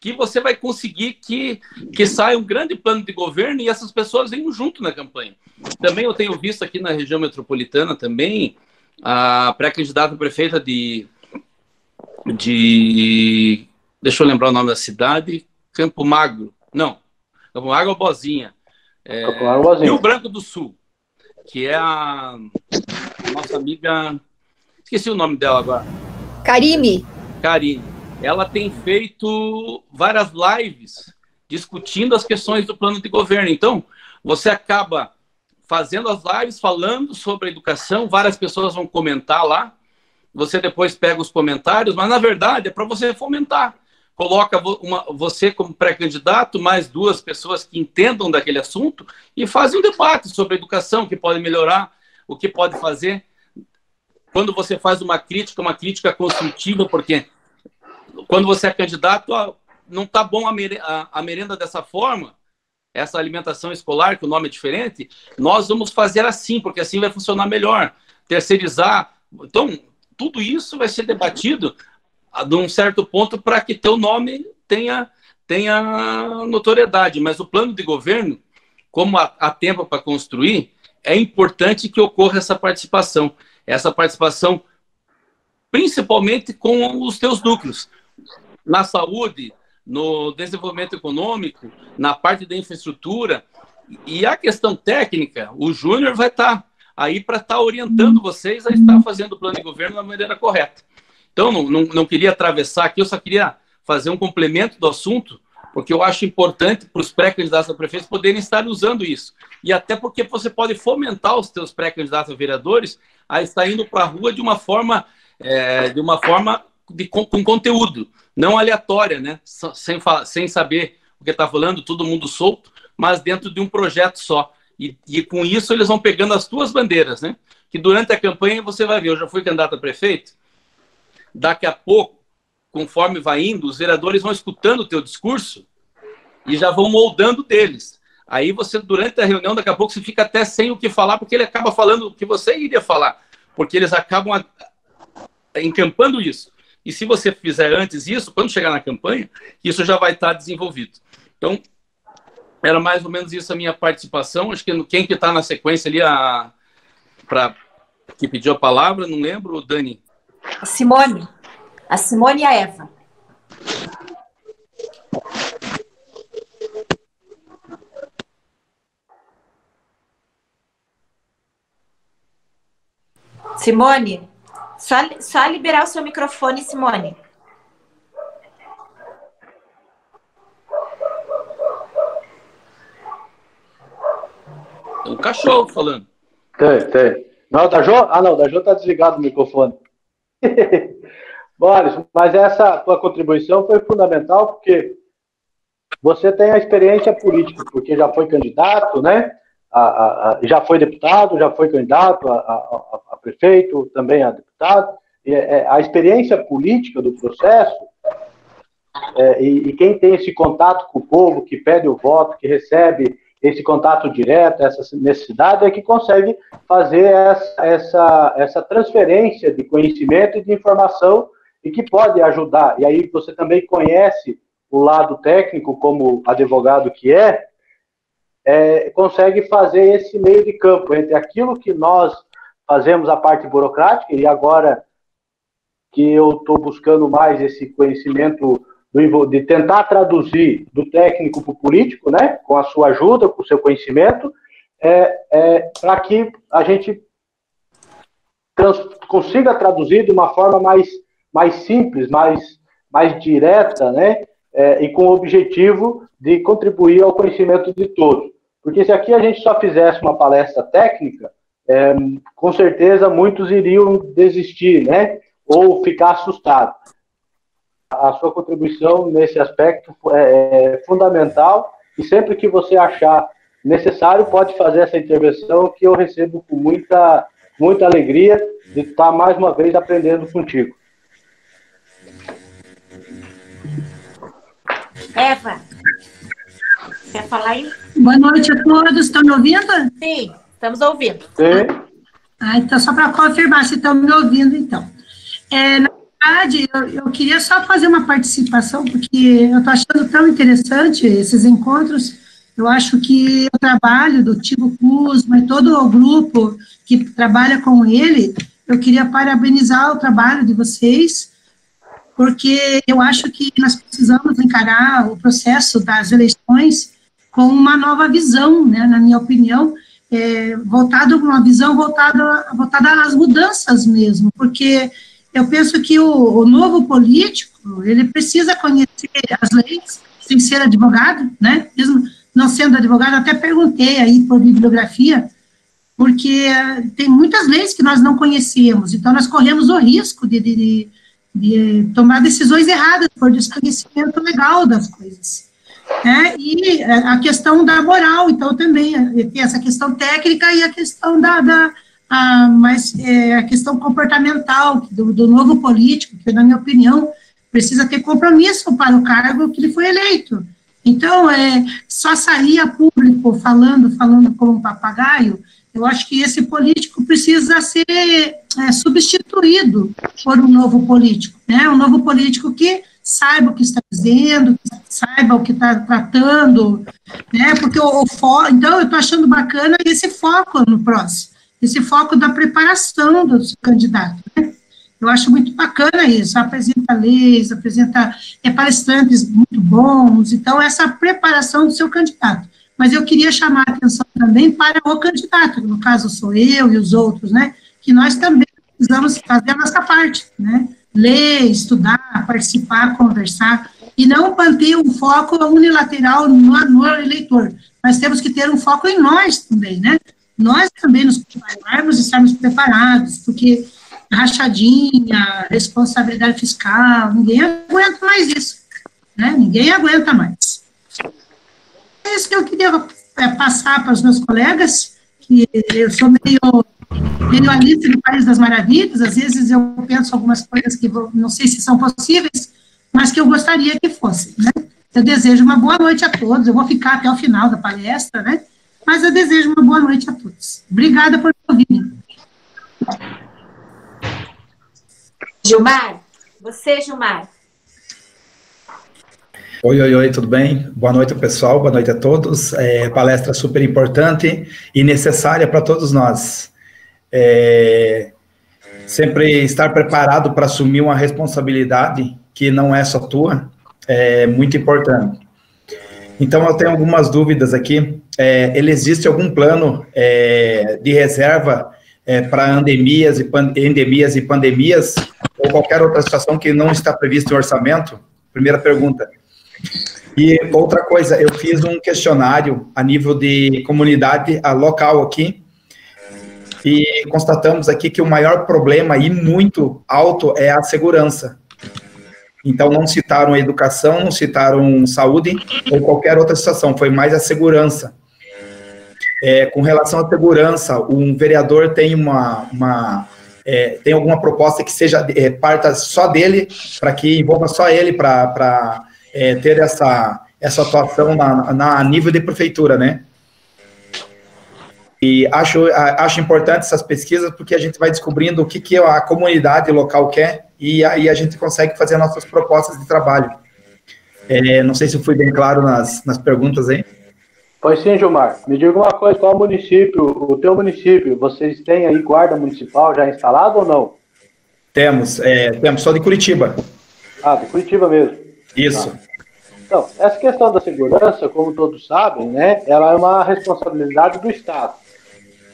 que você vai conseguir que saia um grande plano de governo e essas pessoas venham junto na campanha. Também eu tenho visto aqui na região metropolitana também a pré-candidata prefeita de deixa eu lembrar o nome da cidade, Campo Magro. Não, Campo Magro é Bozinha. Rio Branco do Sul, que é a nossa amiga, esqueci o nome dela agora. Karime. Ela tem feito várias lives discutindo as questões do plano de governo. Então, você acaba fazendo as lives, falando sobre a educação, várias pessoas vão comentar lá, você depois pega os comentários, mas na verdade é para você fomentar. Coloca você como pré-candidato, mais 2 pessoas que entendam daquele assunto e faz um debate sobre a educação, o que pode melhorar, o que pode fazer. Quando você faz uma crítica construtiva, porque quando você é candidato, não está bom a merenda dessa forma, essa alimentação escolar, que o nome é diferente, nós vamos fazer assim, porque assim vai funcionar melhor. Terceirizar. Então, tudo isso vai ser debatido de um certo ponto para que teu nome tenha notoriedade. Mas o plano de governo, como há tempo para construir, é importante que ocorra essa participação. Essa participação, principalmente com os teus núcleos. Na saúde, no desenvolvimento econômico, na parte da infraestrutura. E a questão técnica, o Júnior vai estar aí para estar orientando vocês a estar fazendo o plano de governo da maneira correta. Então, não queria atravessar aqui, eu só queria fazer um complemento do assunto, porque eu acho importante para os pré-candidatos a prefeito poderem estar usando isso. E até porque você pode fomentar os teus pré-candidatos a vereadores a estar indo para a rua de uma forma com conteúdo, não aleatória, né? Sem saber o que está falando, todo mundo solto, mas dentro de um projeto só. E com isso eles vão pegando as tuas bandeiras, né? Que durante a campanha você vai ver, eu já fui candidato a prefeito, daqui a pouco, conforme vai indo, os vereadores vão escutando o teu discurso e já vão moldando deles. Aí você, durante a reunião, daqui a pouco você fica até sem o que falar, porque ele acaba falando o que você iria falar, porque eles acabam encampando isso. E se você fizer antes isso, quando chegar na campanha, isso já vai estar desenvolvido. Então, era mais ou menos isso a minha participação. Acho que quem que está na sequência ali, que pediu a palavra, não lembro, Dani? A Simone e a Eva. Simone, só liberar o seu microfone, Simone. Tem um cachorro falando. Tem. Não, da Jo? Não, da Jo está desligado o microfone. Boris, mas essa tua contribuição foi fundamental porque você tem a experiência política, porque já foi candidato, né? Já foi deputado, já foi candidato a prefeito, também a deputado. E a experiência política do processo, e quem tem esse contato com o povo, que pede o voto, que recebe esse contato direto, essa necessidade, é que consegue fazer essa transferência de conhecimento e de informação e que pode ajudar. E aí você também conhece o lado técnico, como advogado que consegue fazer esse meio de campo entre aquilo que nós fazemos a parte burocrática, e agora que eu estou buscando mais esse conhecimento de tentar traduzir do técnico para o político, né, com a sua ajuda, com o seu conhecimento, para que a gente consiga traduzir de uma forma mais simples, mais direta, né, e com o objetivo de contribuir ao conhecimento de todos. Porque se aqui a gente só fizesse uma palestra técnica, com certeza muitos iriam desistir, né, ou ficar assustados. A sua contribuição nesse aspecto é fundamental, e sempre que você achar necessário, pode fazer essa intervenção, que eu recebo com muita alegria de estar mais uma vez aprendendo contigo. Eva, quer falar aí? Boa noite a todos, estão me ouvindo? Sim, estamos ouvindo. Sim. Então, só para confirmar se estão me ouvindo, então. Na verdade, eu queria só fazer uma participação, porque eu estou achando tão interessante esses encontros. Eu acho que o trabalho do Tigo Kuzma e todo o grupo que trabalha com ele, eu queria parabenizar o trabalho de vocês, porque eu acho que nós precisamos encarar o processo das eleições com uma nova visão, né, na minha opinião, uma visão voltada às mudanças mesmo, porque eu penso que o novo político, ele precisa conhecer as leis, sem ser advogado, né, mesmo não sendo advogado, até perguntei aí por bibliografia, porque tem muitas leis que nós não conhecemos, então nós corremos o risco de tomar decisões erradas por desconhecimento legal das coisas. E a questão da moral, então, também, tem essa questão técnica e a questão a questão comportamental do novo político, que, na minha opinião, precisa ter compromisso para o cargo que ele foi eleito. Então, só sair a público falando como um papagaio, eu acho que esse político precisa ser substituído por um novo político, né? Um novo político que saiba o que está dizendo, que saiba o que está tratando, né? Porque então, eu estou achando bacana esse foco no próximo, esse foco da preparação do candidato, né? Eu acho muito bacana isso, apresenta leis, apresenta palestrantes muito bons, então essa preparação do seu candidato. Mas eu queria chamar a atenção também para o candidato, que no caso sou eu e os outros, né, que nós também precisamos fazer a nossa parte, né, ler, estudar, participar, conversar, e não manter um foco unilateral no eleitor. Nós temos que ter um foco em nós também, né, nós também nos prepararmos e estarmos preparados, porque rachadinha, responsabilidade fiscal, ninguém aguenta mais isso, né? Ninguém aguenta mais. É isso que eu queria passar para os meus colegas, que eu sou meio Alice no País das Maravilhas, às vezes eu penso algumas coisas que não sei se são possíveis, mas que eu gostaria que fossem, né? Eu desejo uma boa noite a todos, eu vou ficar até o final da palestra, né? Mas eu desejo uma boa noite a todos. Obrigada por me ouvirem. Gilmar, você, Gilmar. Oi, tudo bem? Boa noite, pessoal, boa noite a todos. Palestra super importante e necessária para todos nós. Sempre estar preparado para assumir uma responsabilidade que não é só tua, é muito importante. Então, eu tenho algumas dúvidas aqui. Existe algum plano de reserva para endemias e pandemias, ou qualquer outra situação que não está prevista em orçamento? Primeira pergunta. E outra coisa, eu fiz um questionário a nível de comunidade local aqui, e constatamos aqui que o maior problema, e muito alto, é a segurança. Então, não citaram a educação, não citaram saúde, ou qualquer outra situação, foi mais a segurança. Com relação à segurança, um vereador tem tem alguma proposta que seja parta só dele, para que envolva só ele, para ter essa atuação a nível de prefeitura, né? E acho importante essas pesquisas, porque a gente vai descobrindo o que a comunidade local quer, e aí a gente consegue fazer nossas propostas de trabalho. Não sei se eu fui bem claro nas perguntas aí. Pois sim, Gilmar. Me diga uma coisa, qual município, o teu município, vocês têm aí guarda municipal já instalado ou não? Temos só de Curitiba. Ah, de Curitiba mesmo. Isso. Então, essa questão da segurança, como todos sabem, né, ela é uma responsabilidade do Estado.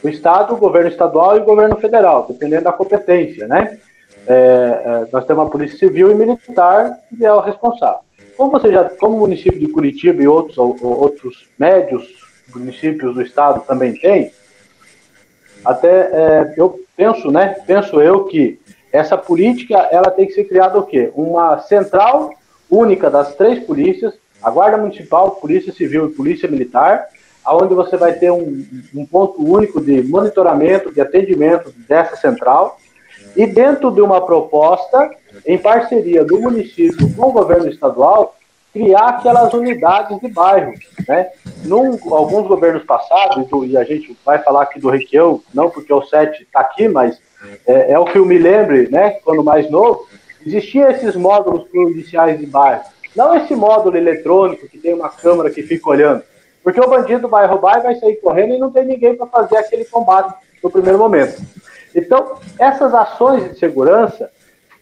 O Estado, o governo estadual e o governo federal, dependendo da competência, né? Nós temos a Polícia Civil e Militar, que é o responsável. Como o município de Curitiba e outros médios municípios do Estado também tem, eu penso eu que essa política, ela tem que ser criada o quê? Uma central única das 3 polícias, a Guarda Municipal, Polícia Civil e Polícia Militar, onde você vai ter um ponto único de monitoramento, de atendimento dessa central, e dentro de uma proposta, em parceria do município com o governo estadual, criar aquelas unidades de bairro, né? Alguns governos passados, e a gente vai falar aqui do Requião, não porque o 7 está aqui, mas é o que eu me lembro, né, quando mais novo, existiam esses módulos policiais de bairro. Não esse módulo eletrônico que tem uma câmera que fica olhando, porque o bandido vai roubar e vai sair correndo e não tem ninguém para fazer aquele combate no primeiro momento. Então, essas ações de segurança,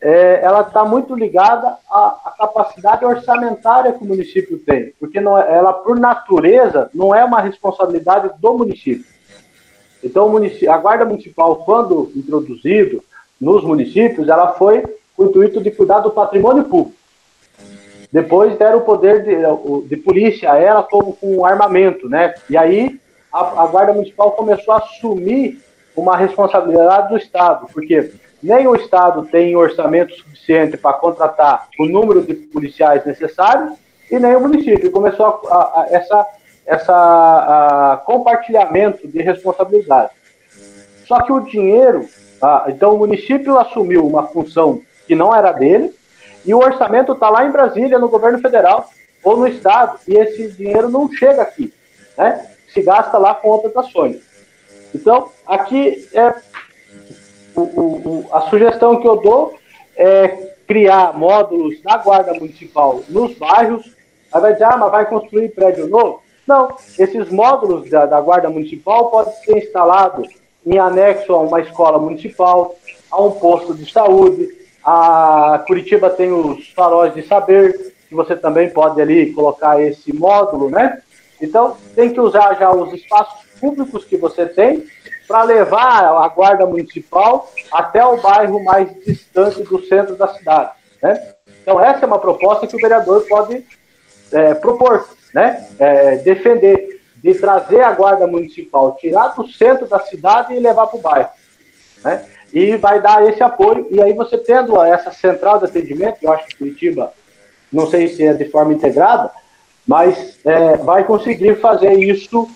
ela está muito ligada à capacidade orçamentária que o município tem, porque ela, por natureza, não é uma responsabilidade do município. Então, a Guarda Municipal, quando introduzido nos municípios, ela foi com o intuito de cuidar do patrimônio público. Depois deram o poder de polícia a ela com armamento, né? E aí a Guarda Municipal começou a assumir uma responsabilidade do Estado, porque nem o Estado tem orçamento suficiente para contratar o número de policiais necessários e nem o município. Começou essa compartilhamento de responsabilidade. Só que o dinheiro, então o município assumiu uma função que não era dele, e o orçamento está lá em Brasília, no governo federal ou no estado, e esse dinheiro não chega aqui, né? Se gasta lá com outras ações. Então, aqui a sugestão que eu dou é criar módulos da Guarda Municipal nos bairros. Aí vai dizer, mas vai construir prédio novo? Não, esses módulos da Guarda Municipal podem ser instalados em anexo a uma escola municipal, a um posto de saúde. A Curitiba tem os faróis de saber, que você também pode ali colocar esse módulo, né? Então, tem que usar já os espaços públicos que você tem para levar a Guarda Municipal até o bairro mais distante do centro da cidade, né? Então, essa é uma proposta que o vereador pode propor, né? Defender, de trazer a Guarda Municipal, tirar do centro da cidade e levar para o bairro, né? E vai dar esse apoio, e aí você tendo essa central de atendimento, eu acho que Curitiba, não sei se é de forma integrada, mas vai conseguir fazer isso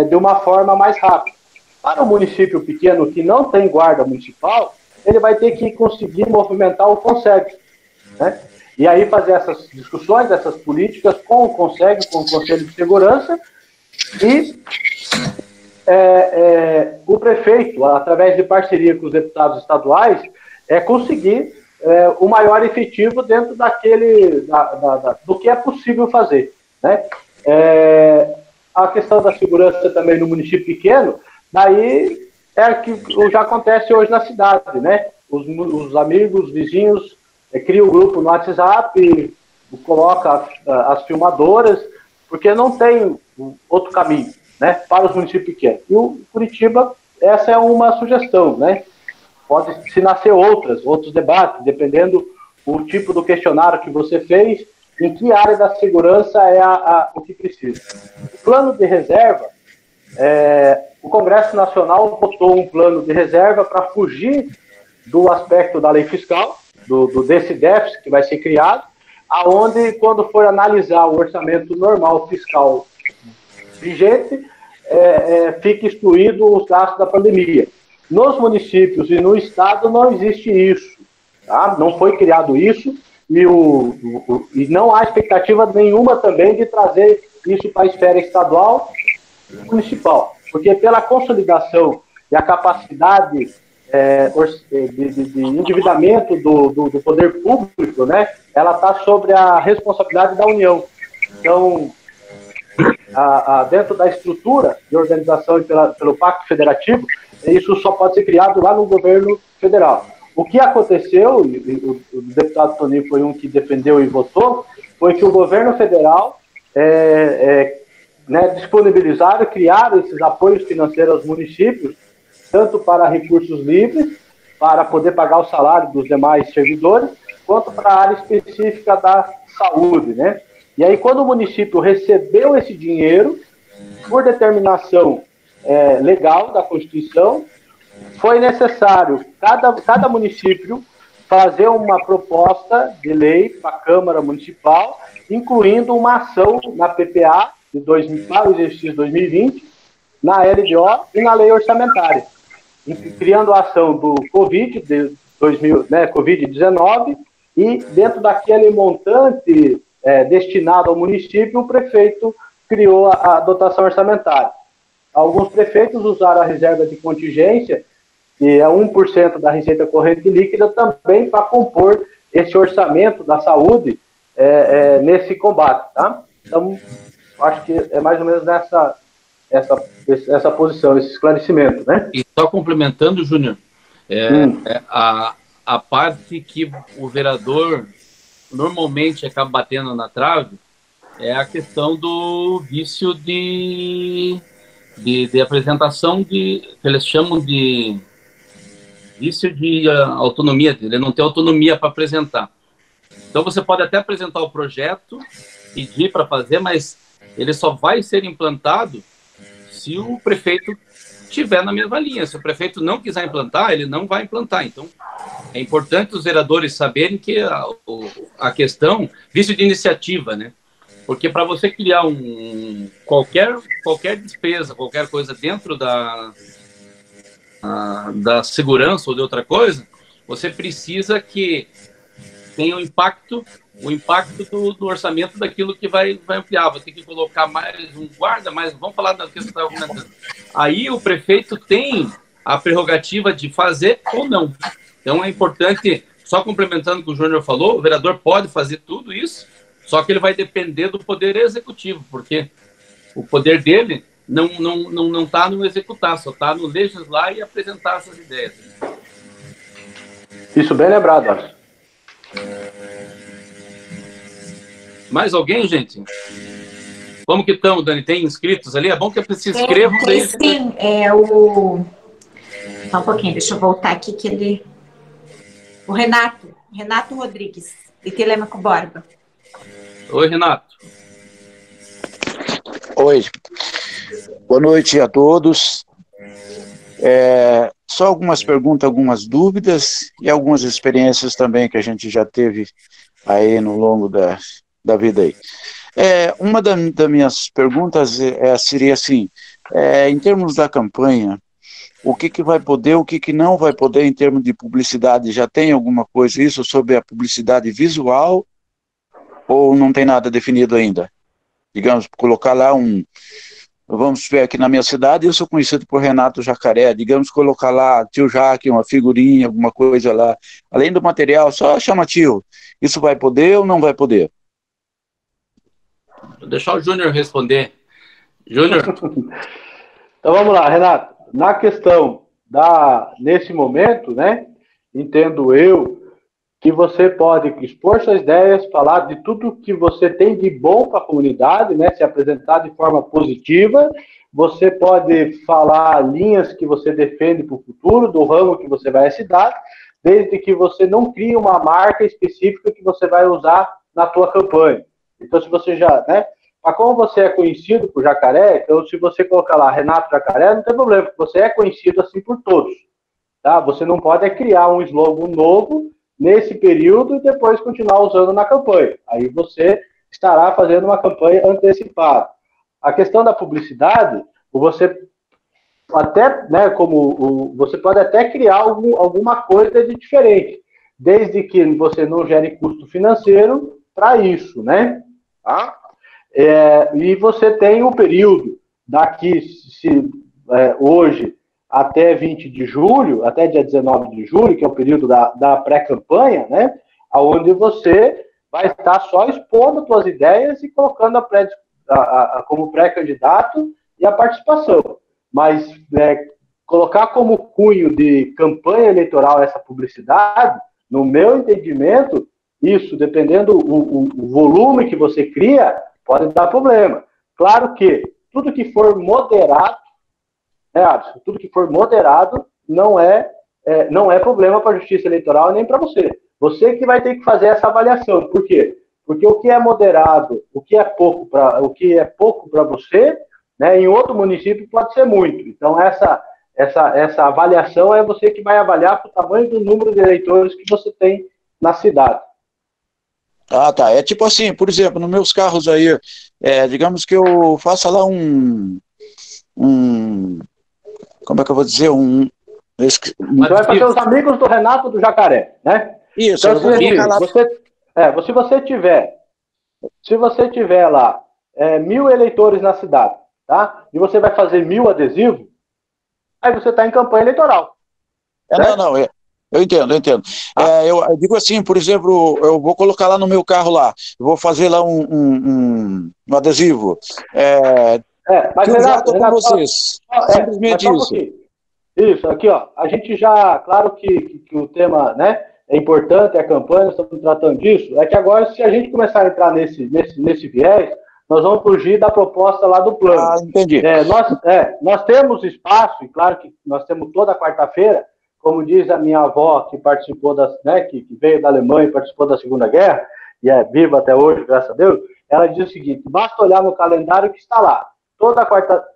de uma forma mais rápida. Para o município pequeno que não tem guarda municipal, ele vai ter que conseguir movimentar o CONSEG, né? E aí fazer essas discussões, essas políticas com o CONSEG, com o Conselho de Segurança, e o prefeito, através de parceria com os deputados estaduais, conseguir o maior efetivo dentro do que é possível fazer, né? A questão da segurança também no município pequeno, daí é que já acontece hoje na cidade, né? Os amigos, os vizinhos criam um grupo no WhatsApp, coloca as filmadoras, porque não tem outro caminho, né, para os municípios pequenos. E o Curitiba, essa é uma sugestão, né? Pode se nascer outros debates, dependendo do tipo do questionário que você fez, em que área da segurança é o que precisa. O plano de reserva, o Congresso Nacional votou um plano de reserva para fugir do aspecto da lei fiscal, desse déficit que vai ser criado, aonde, quando for analisar o orçamento normal fiscal vigente, fica excluído os gastos da pandemia. Nos municípios e no estado não existe isso, tá? Não foi criado isso, e não há expectativa nenhuma também de trazer isso para a esfera estadual e municipal, porque pela consolidação e a capacidade de endividamento do poder público, né, ela está sobre a responsabilidade da União. Então, dentro da estrutura de organização e pelo Pacto Federativo, isso só pode ser criado lá no governo federal. O que aconteceu, e o deputado Toninho foi um que defendeu e votou, foi que o governo federal disponibilizaram, criaram esses apoios financeiros aos municípios, tanto para recursos livres, para poder pagar o salário dos demais servidores, quanto para a área específica da saúde, né? E aí, quando o município recebeu esse dinheiro, por determinação legal da Constituição, foi necessário cada município fazer uma proposta de lei para a Câmara Municipal, incluindo uma ação na PPA para o exercício 2020, na LDO e na lei orçamentária, criando a ação do Covid-19 e dentro daquele montante destinado ao município, o prefeito criou a dotação orçamentária. Alguns prefeitos usaram a reserva de contingência, que é 1% da receita corrente líquida, também para compor esse orçamento da saúde nesse combate, tá? Então, acho que é mais ou menos essa posição, esse esclarecimento, né? E só complementando, Júnior, a parte que o vereador normalmente acaba batendo na trave é a questão do vício de apresentação que eles chamam de vício de autonomia, ele não tem autonomia para apresentar. Então você pode até apresentar o projeto, pedir para fazer, mas ele só vai ser implantado se o prefeito estiver na mesma linha. Se o prefeito não quiser implantar, ele não vai implantar. Então, é importante os vereadores saberem que a questão, vício de iniciativa, né? Porque para você criar qualquer despesa, qualquer coisa dentro da segurança ou de outra coisa, você precisa que tenha o impacto do orçamento daquilo que vai ampliar. Você tem que colocar mais um guarda, mas vamos falar da questão que eu estava comentando. Aí o prefeito tem a prerrogativa de fazer ou não. Então é importante, só complementando o que o Júnior falou, o vereador pode fazer tudo isso, só que ele vai depender do poder executivo, porque o poder dele não está no executar, só está no legislar e apresentar essas ideias. Isso bem lembrado, acho. Mais alguém, gente? Como que estão, Dani? Tem inscritos ali? É bom que se inscrevam. Sim, Só um pouquinho, deixa eu voltar aqui que ele... O Renato Rodrigues, de Telêmaco Borba. Oi, Renato. Oi. Boa noite a todos. Só algumas perguntas, algumas dúvidas e algumas experiências também que a gente já teve aí no longo da vida aí. Uma das minhas perguntas seria assim, em termos da campanha, o que vai poder, o que não vai poder em termos de publicidade? Já tem alguma coisa isso sobre a publicidade visual ou não tem nada definido ainda? Digamos, colocar lá vamos ver aqui na minha cidade, eu sou conhecido por Renato Jacaré, digamos, colocar lá tio Jaque, uma figurinha, alguma coisa lá, além do material, só chamativo. Isso vai poder ou não vai poder? Vou deixar o Júnior responder. Júnior. Então vamos lá, Renato. Na questão nesse momento, né, entendo eu que você pode expor suas ideias, falar de tudo que você tem de bom para a comunidade, né, se apresentar de forma positiva. Você pode falar linhas que você defende para o futuro, do ramo que você vai se dar, desde que você não crie uma marca específica que você vai usar na tua campanha. Então, se você já, né, mas como você é conhecido por Jacaré, então se você colocar lá Renato Jacaré, não tem problema, porque você é conhecido assim por todos, tá? Você não pode criar um slogan novo nesse período e depois continuar usando na campanha. Aí você estará fazendo uma campanha antecipada. A questão da publicidade, você até, né, você pode até criar alguma coisa de diferente, desde que você não gere custo financeiro para isso, né? Tá? E você tem o período daqui, hoje, até 20 de julho, até dia 19 de julho, que é o período da pré-campanha, né? Onde você vai estar só expondo suas ideias e colocando como pré-candidato e a participação. Mas colocar como cunho de campanha eleitoral essa publicidade, no meu entendimento, isso, dependendo o volume que você cria, pode dar problema. Claro que tudo que for moderado, né, Alisson? Tudo que for moderado não é problema para a Justiça Eleitoral nem para você. Você que vai ter que fazer essa avaliação. Por quê? Porque o que é moderado, o que é pouco para você, né, em outro município pode ser muito. Então, essa avaliação é você que vai avaliar o tamanho do número de eleitores que você tem na cidade. Ah, tá. É tipo assim, por exemplo, nos meus carros aí, digamos que eu faça lá como é que eu vou dizer? Você vai fazer os amigos do Renato do Jacaré, né? Isso, então, se você tiver lá 1.000 eleitores na cidade, tá? E você vai fazer 1.000 adesivos, aí você está em campanha eleitoral. Não, eu entendo. Eu digo assim, por exemplo, eu vou colocar lá no meu carro lá, eu vou fazer lá um adesivo. Mas Renato, com vocês. Simplesmente isso. Isso, aqui, ó, a gente já, claro que o tema, né, é importante, é a campanha, nós estamos tratando disso, é que agora, se a gente começar a entrar nesse viés, nós vamos fugir da proposta lá do plano. Ah, entendi. Nós temos espaço, e claro que nós temos toda quarta-feira, como diz a minha avó, que participou que veio da Alemanha e participou da Segunda Guerra, e é viva até hoje, graças a Deus, ela diz o seguinte: basta olhar no calendário que está lá.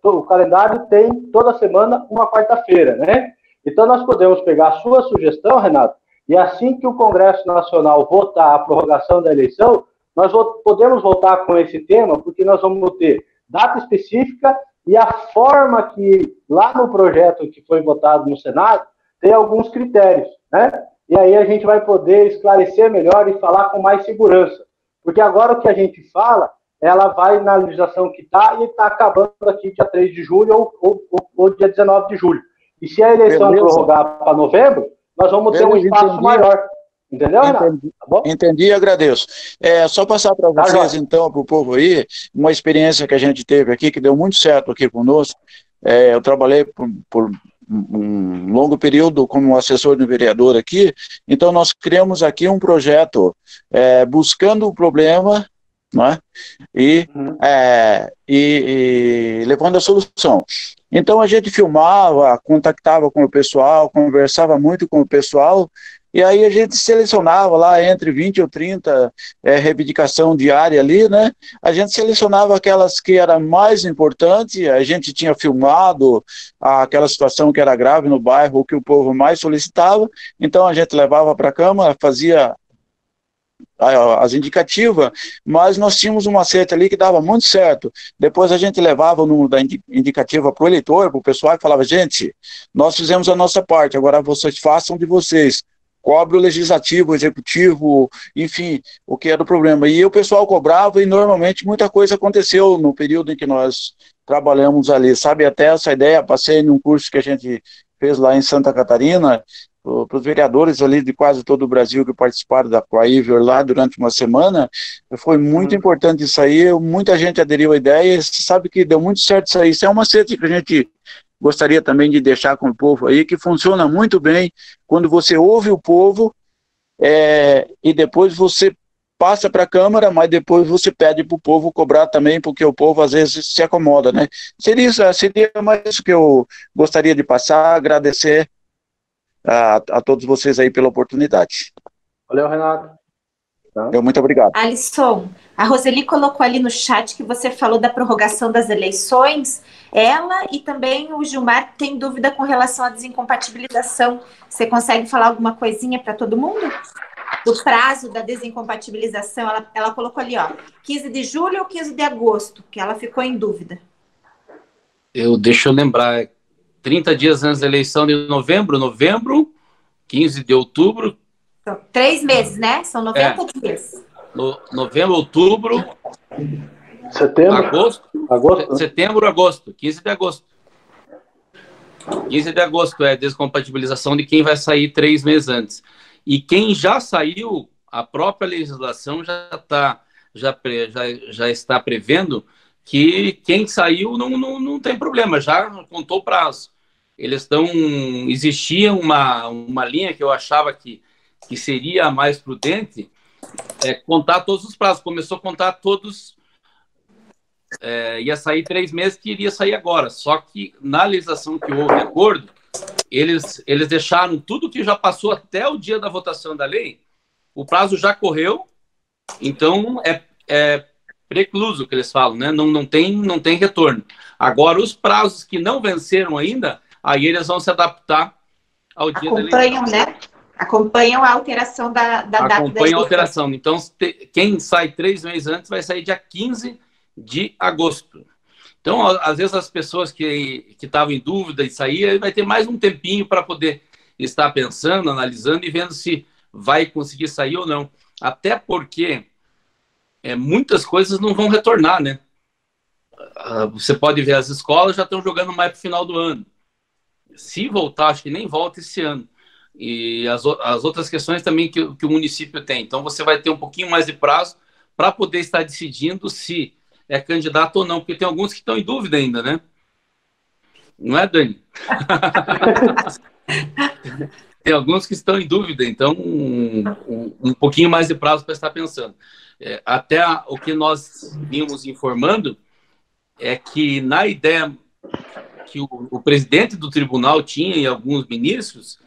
O calendário tem toda semana uma quarta-feira, né? Então nós podemos pegar a sua sugestão, Renato, e assim que o Congresso Nacional votar a prorrogação da eleição, nós podemos voltar com esse tema, porque nós vamos ter data específica e a forma que, lá no projeto que foi votado no Senado, tem alguns critérios, né? E aí a gente vai poder esclarecer melhor e falar com mais segurança. Porque agora o que a gente fala, ela vai na legislação que está e está acabando aqui dia 3 de julho ou dia 19 de julho. E se a eleição prorrogar para novembro, nós vamos ter um espaço maior. Entendeu, Renato? Tá bom? Entendi e agradeço. Só passar para vocês, então, para o povo aí, uma experiência que a gente teve aqui, que deu muito certo aqui conosco. Eu trabalhei por um longo período como assessor do vereador aqui, então nós criamos aqui um projeto buscando o problema, né, e levando a solução. Então a gente filmava, contactava com o pessoal, conversava muito com o pessoal, e aí a gente selecionava lá entre 20 ou 30 reivindicação diária ali, né? A gente selecionava aquelas que eram mais importantes, a gente tinha filmado aquela situação que era grave no bairro, o que o povo mais solicitava, então a gente levava para a Câmara, fazia as indicativas, mas nós tínhamos uma certa ali que dava muito certo. Depois a gente levava o número da indicativa para o eleitor, para o pessoal, e falava: gente, nós fizemos a nossa parte, agora vocês façam de vocês. Cobre o legislativo, o executivo, enfim, o que era o problema. E o pessoal cobrava e normalmente muita coisa aconteceu no período em que nós trabalhamos ali, sabe? Até essa ideia, passei num curso que a gente fez lá em Santa Catarina, para os vereadores ali de quase todo o Brasil que participaram da Coaiver lá durante uma semana, foi muito importante isso aí, muita gente aderiu à ideia, sabe que deu muito certo isso aí. Isso é uma sede que a gente gostaria também de deixar com o povo aí, que funciona muito bem quando você ouve o povo e depois você passa para a Câmara, mas depois você pede para o povo cobrar também, porque o povo às vezes se acomoda, né? Seria mais isso que eu gostaria de passar, agradecer a todos vocês aí pela oportunidade. Valeu, Renato. Muito obrigado. Alisson, a Roseli colocou ali no chat que você falou da prorrogação das eleições. Ela e também o Gilmar tem dúvida com relação à desincompatibilização. Você consegue falar alguma coisinha para todo mundo? Do prazo da desincompatibilização, ela colocou ali, ó, 15 de julho ou 15 de agosto, que ela ficou em dúvida. Deixa eu lembrar, 30 dias antes da eleição de novembro, 15 de outubro. São 3 meses, né? São 90 dias. Novembro, outubro, setembro, agosto, 15 de agosto. 15 de agosto é a descompatibilização de quem vai sair 3 meses antes. E quem já saiu, a própria legislação já está prevendo que quem saiu não tem problema, já contou o prazo. existia uma linha que eu achava que seria mais prudente, contar todos os prazos. Começou a contar todos, ia sair 3 meses, que iria sair agora. Só que na legislação que houve acordo, eles deixaram tudo que já passou até o dia da votação da lei, o prazo já correu, então é precluso, que eles falam, né? Não tem retorno. Agora, os prazos que não venceram ainda, aí eles vão se adaptar ao dia da eleição. Né? Acompanham a alteração da data da eleição. Acompanham a alteração. Então, quem sai 3 meses antes vai sair dia 15 de agosto. Então, às vezes, as pessoas que estavam em dúvida de sair, vai ter mais um tempinho para poder estar pensando, analisando e vendo se vai conseguir sair ou não. Até porque muitas coisas não vão retornar, né? Você pode ver, as escolas já estão jogando mais para o final do ano. Se voltar, acho que nem volta esse ano. E as outras questões também que o município tem. Então, você vai ter um pouquinho mais de prazo para poder estar decidindo se é candidato ou não, porque tem alguns que estão em dúvida ainda, né? Não é, Dani? Tem alguns que estão em dúvida, então um pouquinho mais de prazo para estar pensando. Até o que nós vimos informando é que, na ideia que o presidente do tribunal tinha e alguns ministros,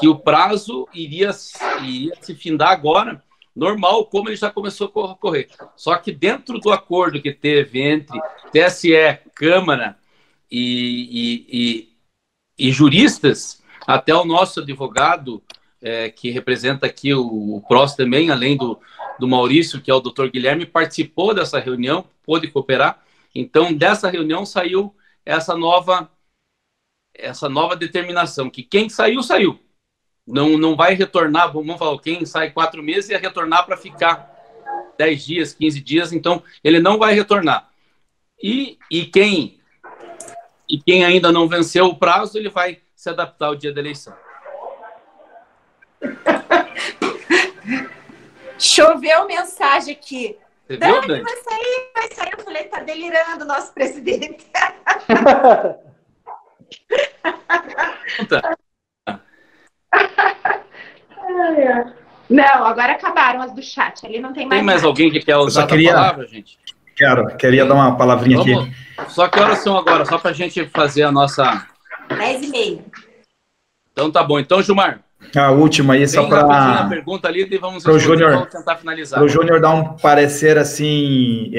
que o prazo iria se findar agora, normal, como ele já começou a correr. Só que dentro do acordo que teve entre TSE, Câmara e juristas, até o nosso advogado, que representa aqui o PROS também, além do Maurício, que é o doutor Guilherme, participou dessa reunião, pôde cooperar. Então, dessa reunião saiu essa nova determinação, que quem saiu, saiu. Não vai retornar, vamos falar, quem sai 4 meses ia retornar para ficar 10 dias, 15 dias, então ele não vai retornar. E quem ainda não venceu o prazo, ele vai se adaptar ao dia da eleição. Choveu mensagem aqui. Você viu, Dani? Vai sair. Eu falei, tá delirando o nosso presidente. Não, agora acabaram as do chat. Ali não tem mais. Tem mais nada. Alguém que quer usar a palavra, gente? Queria dar uma palavrinha aqui. Só que horas são agora? Só para a gente fazer a nossa... 10h30. Então tá bom. Então, Gilmar. A última aí, só para... a pergunta ali e vamos tentar finalizar. Para o Júnior dar um parecer assim,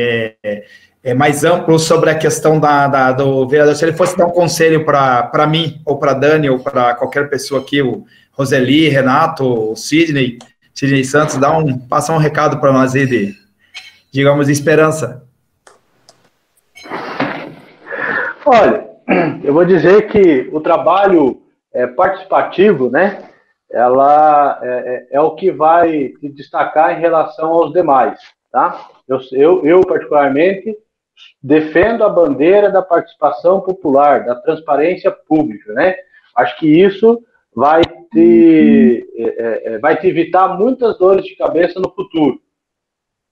mais amplo sobre a questão do vereador. Se ele fosse dar um conselho para mim, ou para Dani, ou para qualquer pessoa aqui, o Roseli, Renato, o Sidney Santos, passa um recado para nós aí de, digamos, de esperança. Olha, eu vou dizer que o trabalho participativo, né, ela é o que vai se destacar em relação aos demais, tá? Eu particularmente, defendo a bandeira da participação popular, da transparência pública, né? Acho que isso vai te evitar muitas dores de cabeça no futuro,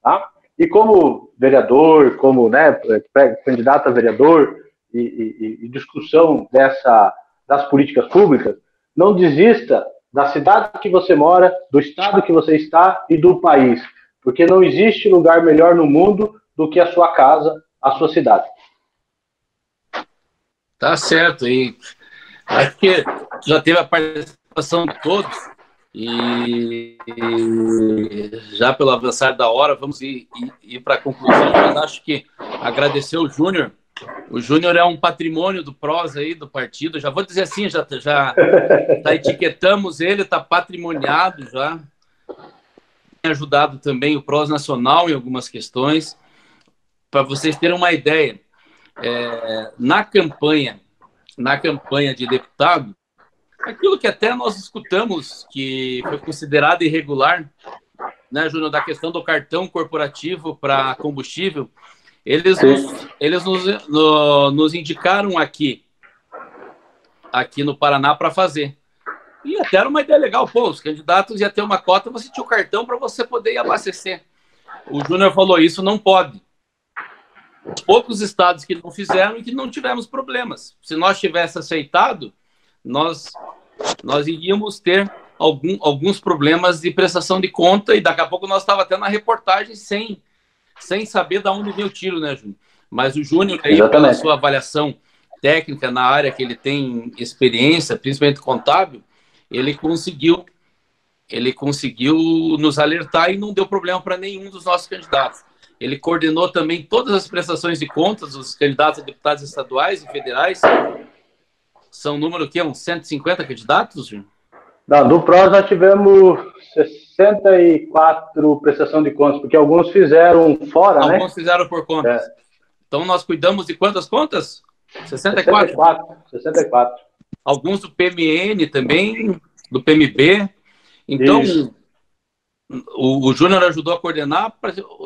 tá? E como vereador, como, né, candidato a vereador e discussão das políticas públicas, não desista da cidade que você mora, do estado que você está e do país, porque não existe lugar melhor no mundo do que a sua casa, a sua cidade. Tá certo, e acho que já teve a participação de todos, e já pelo avançar da hora, vamos ir para a conclusão, mas acho que agradecer o Júnior. O Júnior é um patrimônio do PROS aí, do partido, já vou dizer assim, já etiquetamos ele, está patrimoniado já, tem ajudado também o PROS Nacional em algumas questões. Para vocês terem uma ideia, na campanha de deputado, aquilo que até nós escutamos que foi considerado irregular, né, Júnior, da questão do cartão corporativo para combustível, eles nos indicaram aqui no Paraná para fazer. E até era uma ideia legal, os candidatos iam ter uma cota, você tinha o cartão para você poder ir abastecer. O Júnior falou, isso não pode. Os poucos estados que não fizeram e que não tivemos problemas. Se nós tivéssemos aceitado, nós iríamos ter alguns problemas de prestação de conta e daqui a pouco nós estávamos até na reportagem sem saber de onde veio o tiro, né, Júnior? Mas o Júnior, aí, pela sua avaliação técnica na área que ele tem experiência, principalmente contábil, ele conseguiu nos alertar e não deu problema para nenhum dos nossos candidatos. Ele coordenou também todas as prestações de contas dos candidatos a deputados estaduais e federais. São número que? Uns 150 candidatos, Júnior? Não, no PROS nós tivemos 64 prestação de contas, porque alguns fizeram fora, né? Alguns fizeram por contas. Então nós cuidamos de quantas contas? 64? 64. Alguns do PMN também, do PMB. Então, o Júnior ajudou a coordenar,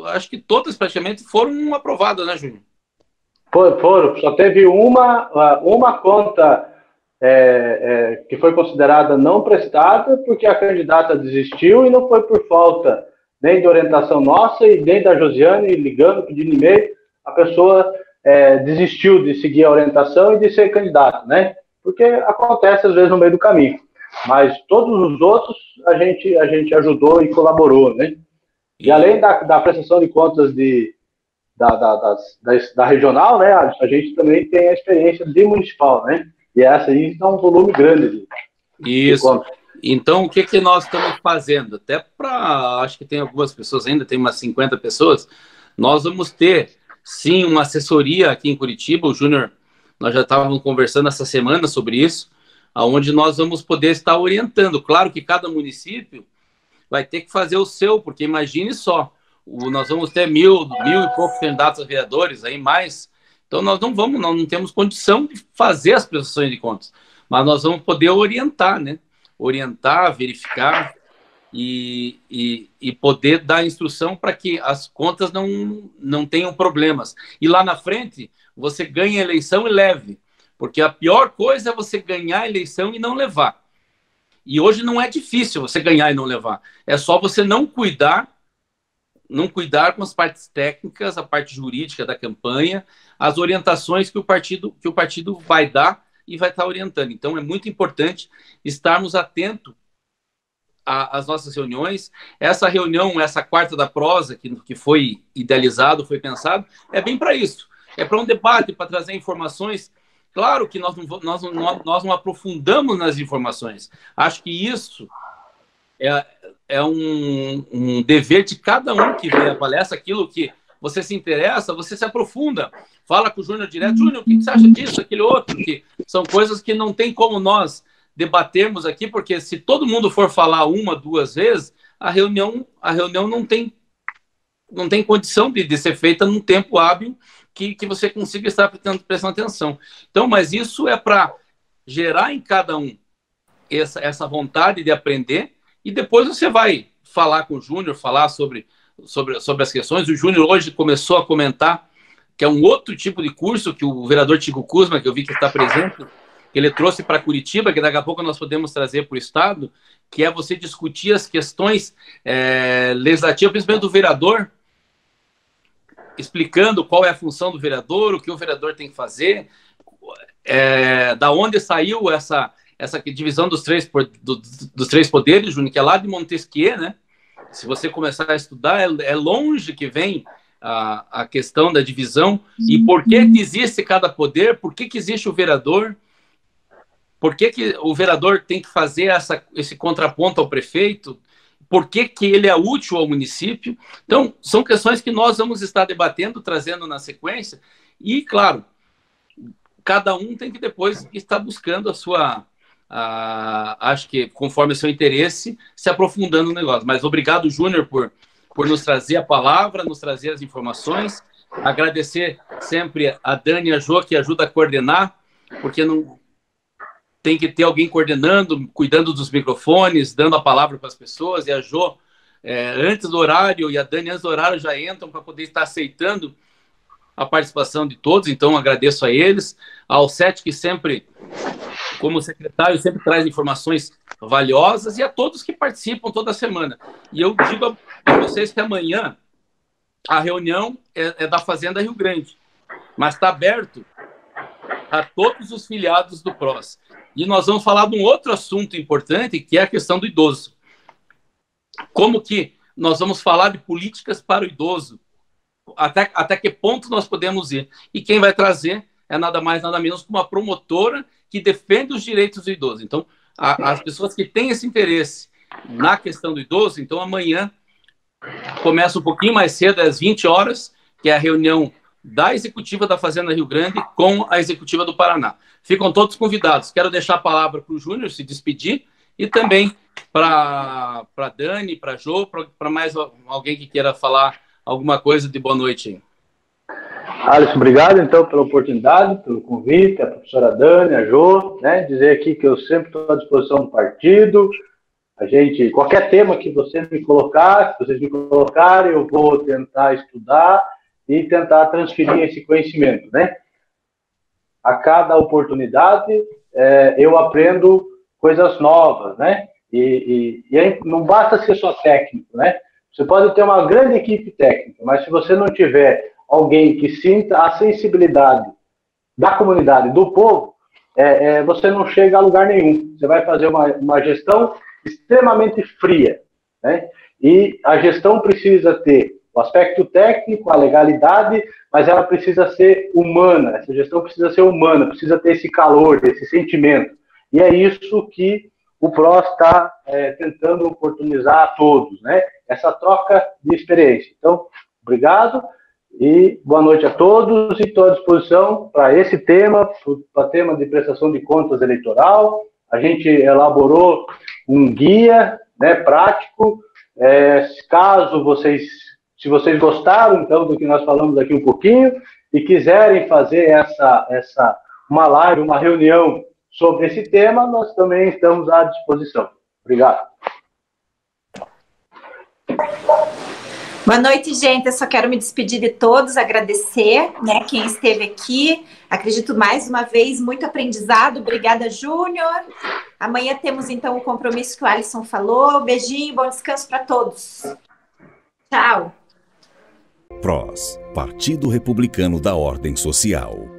acho que todas praticamente foram aprovadas, né, Júnior? Foram, só teve uma conta que foi considerada não prestada, porque a candidata desistiu e não foi por falta nem de orientação nossa e nem da Josiane, ligando, pedindo e-mail, a pessoa desistiu de seguir a orientação e de ser candidato, né? Porque acontece às vezes no meio do caminho. Mas todos os outros a gente ajudou e colaborou, né? E além da prestação de contas da regional, né? A gente também tem a experiência de municipal, né? E essa aí dá um volume grande de contas. Então, o que nós estamos fazendo? Até para, acho que tem algumas pessoas ainda, tem umas 50 pessoas, nós vamos ter, sim, uma assessoria aqui em Curitiba. O Júnior, nós já estávamos conversando essa semana sobre isso, onde nós vamos poder estar orientando. Claro que cada município vai ter que fazer o seu, porque imagine só, nós vamos ter mil e poucos candidatos a vereadores, aí mais. Então nós não temos condição de fazer as prestações de contas, mas nós vamos poder orientar, né? Orientar, verificar e poder dar instrução para que as contas não tenham problemas. E lá na frente, você ganha a eleição e leve. Porque a pior coisa é você ganhar a eleição e não levar. E hoje não é difícil você ganhar e não levar. É só você não cuidar com as partes técnicas, a parte jurídica da campanha, as orientações que o partido vai dar e vai estar orientando. Então é muito importante estarmos atentos às nossas reuniões. Essa reunião, essa quarta da prosa, que foi idealizado, foi pensado, é bem para isso. É para um debate, para trazer informações. Claro que nós não aprofundamos nas informações. Acho que isso é um dever de cada um que vê a palestra, aquilo que você se interessa, você se aprofunda. Fala com o Júnior direto. Júnior, o que você acha disso, aquele outro? Que são coisas que não tem como nós debatermos aqui, porque se todo mundo for falar uma, duas vezes, a reunião não tem condição de ser feita num tempo hábil que você consiga estar prestando atenção. Então, mas isso é para gerar em cada um essa vontade de aprender, e depois você vai falar com o Júnior, falar sobre as questões. O Júnior hoje começou a comentar que é um outro tipo de curso que o vereador Tico Kuzma, que eu vi que está presente, que ele trouxe para Curitiba, que daqui a pouco nós podemos trazer para o Estado, que é você discutir as questões legislativas, principalmente do vereador, explicando qual é a função do vereador, o que o vereador tem que fazer, da onde saiu essa divisão dos três poderes, Júnior, que é lá de Montesquieu, né? Se você começar a estudar, é longe que vem a questão da divisão e por que existe cada poder, por que existe o vereador, por que o vereador tem que fazer esse contraponto ao prefeito, por que ele é útil ao município. Então, são questões que nós vamos estar debatendo, trazendo na sequência, e, claro, cada um tem que depois estar buscando a sua, acho que conforme o seu interesse, se aprofundando no negócio. Mas obrigado, Júnior, por nos trazer a palavra, nos trazer as informações. Agradecer sempre a Dani e a Jô, que ajuda a coordenar, porque não tem que ter alguém coordenando, cuidando dos microfones, dando a palavra para as pessoas, e a Jô, antes do horário, e a Dani antes do horário já entram para poder estar aceitando a participação de todos. Então agradeço a eles, ao Sete, que sempre, como secretário, sempre traz informações valiosas, e a todos que participam toda semana. E eu digo a vocês que amanhã a reunião é da Fazenda Rio Grande. mas está aberto a todos os filiados do PROS. E nós vamos falar de um outro assunto importante, que é a questão do idoso. Como que nós vamos falar de políticas para o idoso? Até que ponto nós podemos ir? E quem vai trazer é nada mais, nada menos que uma promotora que defende os direitos do idoso. Então, as pessoas que têm esse interesse na questão do idoso, então amanhã começa um pouquinho mais cedo, às 20 horas, que é a reunião da executiva da Fazenda Rio Grande com a executiva do Paraná. Ficam todos convidados. Quero deixar a palavra para o Júnior se despedir e também para a Dani, para a Jô, para mais alguém que queira falar alguma coisa de boa noite. Alisson, obrigado então pela oportunidade, pelo convite, a professora Dani, a Jô, né, dizer aqui que eu sempre estou à disposição do partido. Qualquer tema que você me colocar, se vocês me colocarem, eu vou tentar estudar e tentar transferir esse conhecimento, né? A cada oportunidade, eu aprendo coisas novas, né? E não basta ser só técnico, né? Você pode ter uma grande equipe técnica, mas se você não tiver alguém que sinta a sensibilidade da comunidade, do povo, você não chega a lugar nenhum. Você vai fazer uma gestão extremamente fria, né? E a gestão precisa ter o aspecto técnico, a legalidade, mas ela precisa ser humana. Essa gestão precisa ser humana, precisa ter esse calor, esse sentimento. E é isso que o PROS está tentando oportunizar a todos, né? Essa troca de experiência. Então, obrigado e boa noite a todos, e estou à disposição para esse tema, para o tema de prestação de contas eleitoral. A gente elaborou um guia, né, prático. Se vocês gostaram, então, do que nós falamos aqui um pouquinho e quiserem fazer uma live, uma reunião sobre esse tema, nós também estamos à disposição. Obrigado. Boa noite, gente. Eu só quero me despedir de todos, agradecer, né, quem esteve aqui. Acredito mais uma vez, muito aprendizado. Obrigada, Júnior. Amanhã temos, então, o compromisso que o Alisson falou. Beijinho, bom descanso para todos. Tchau. PROS, Partido Republicano da Ordem Social.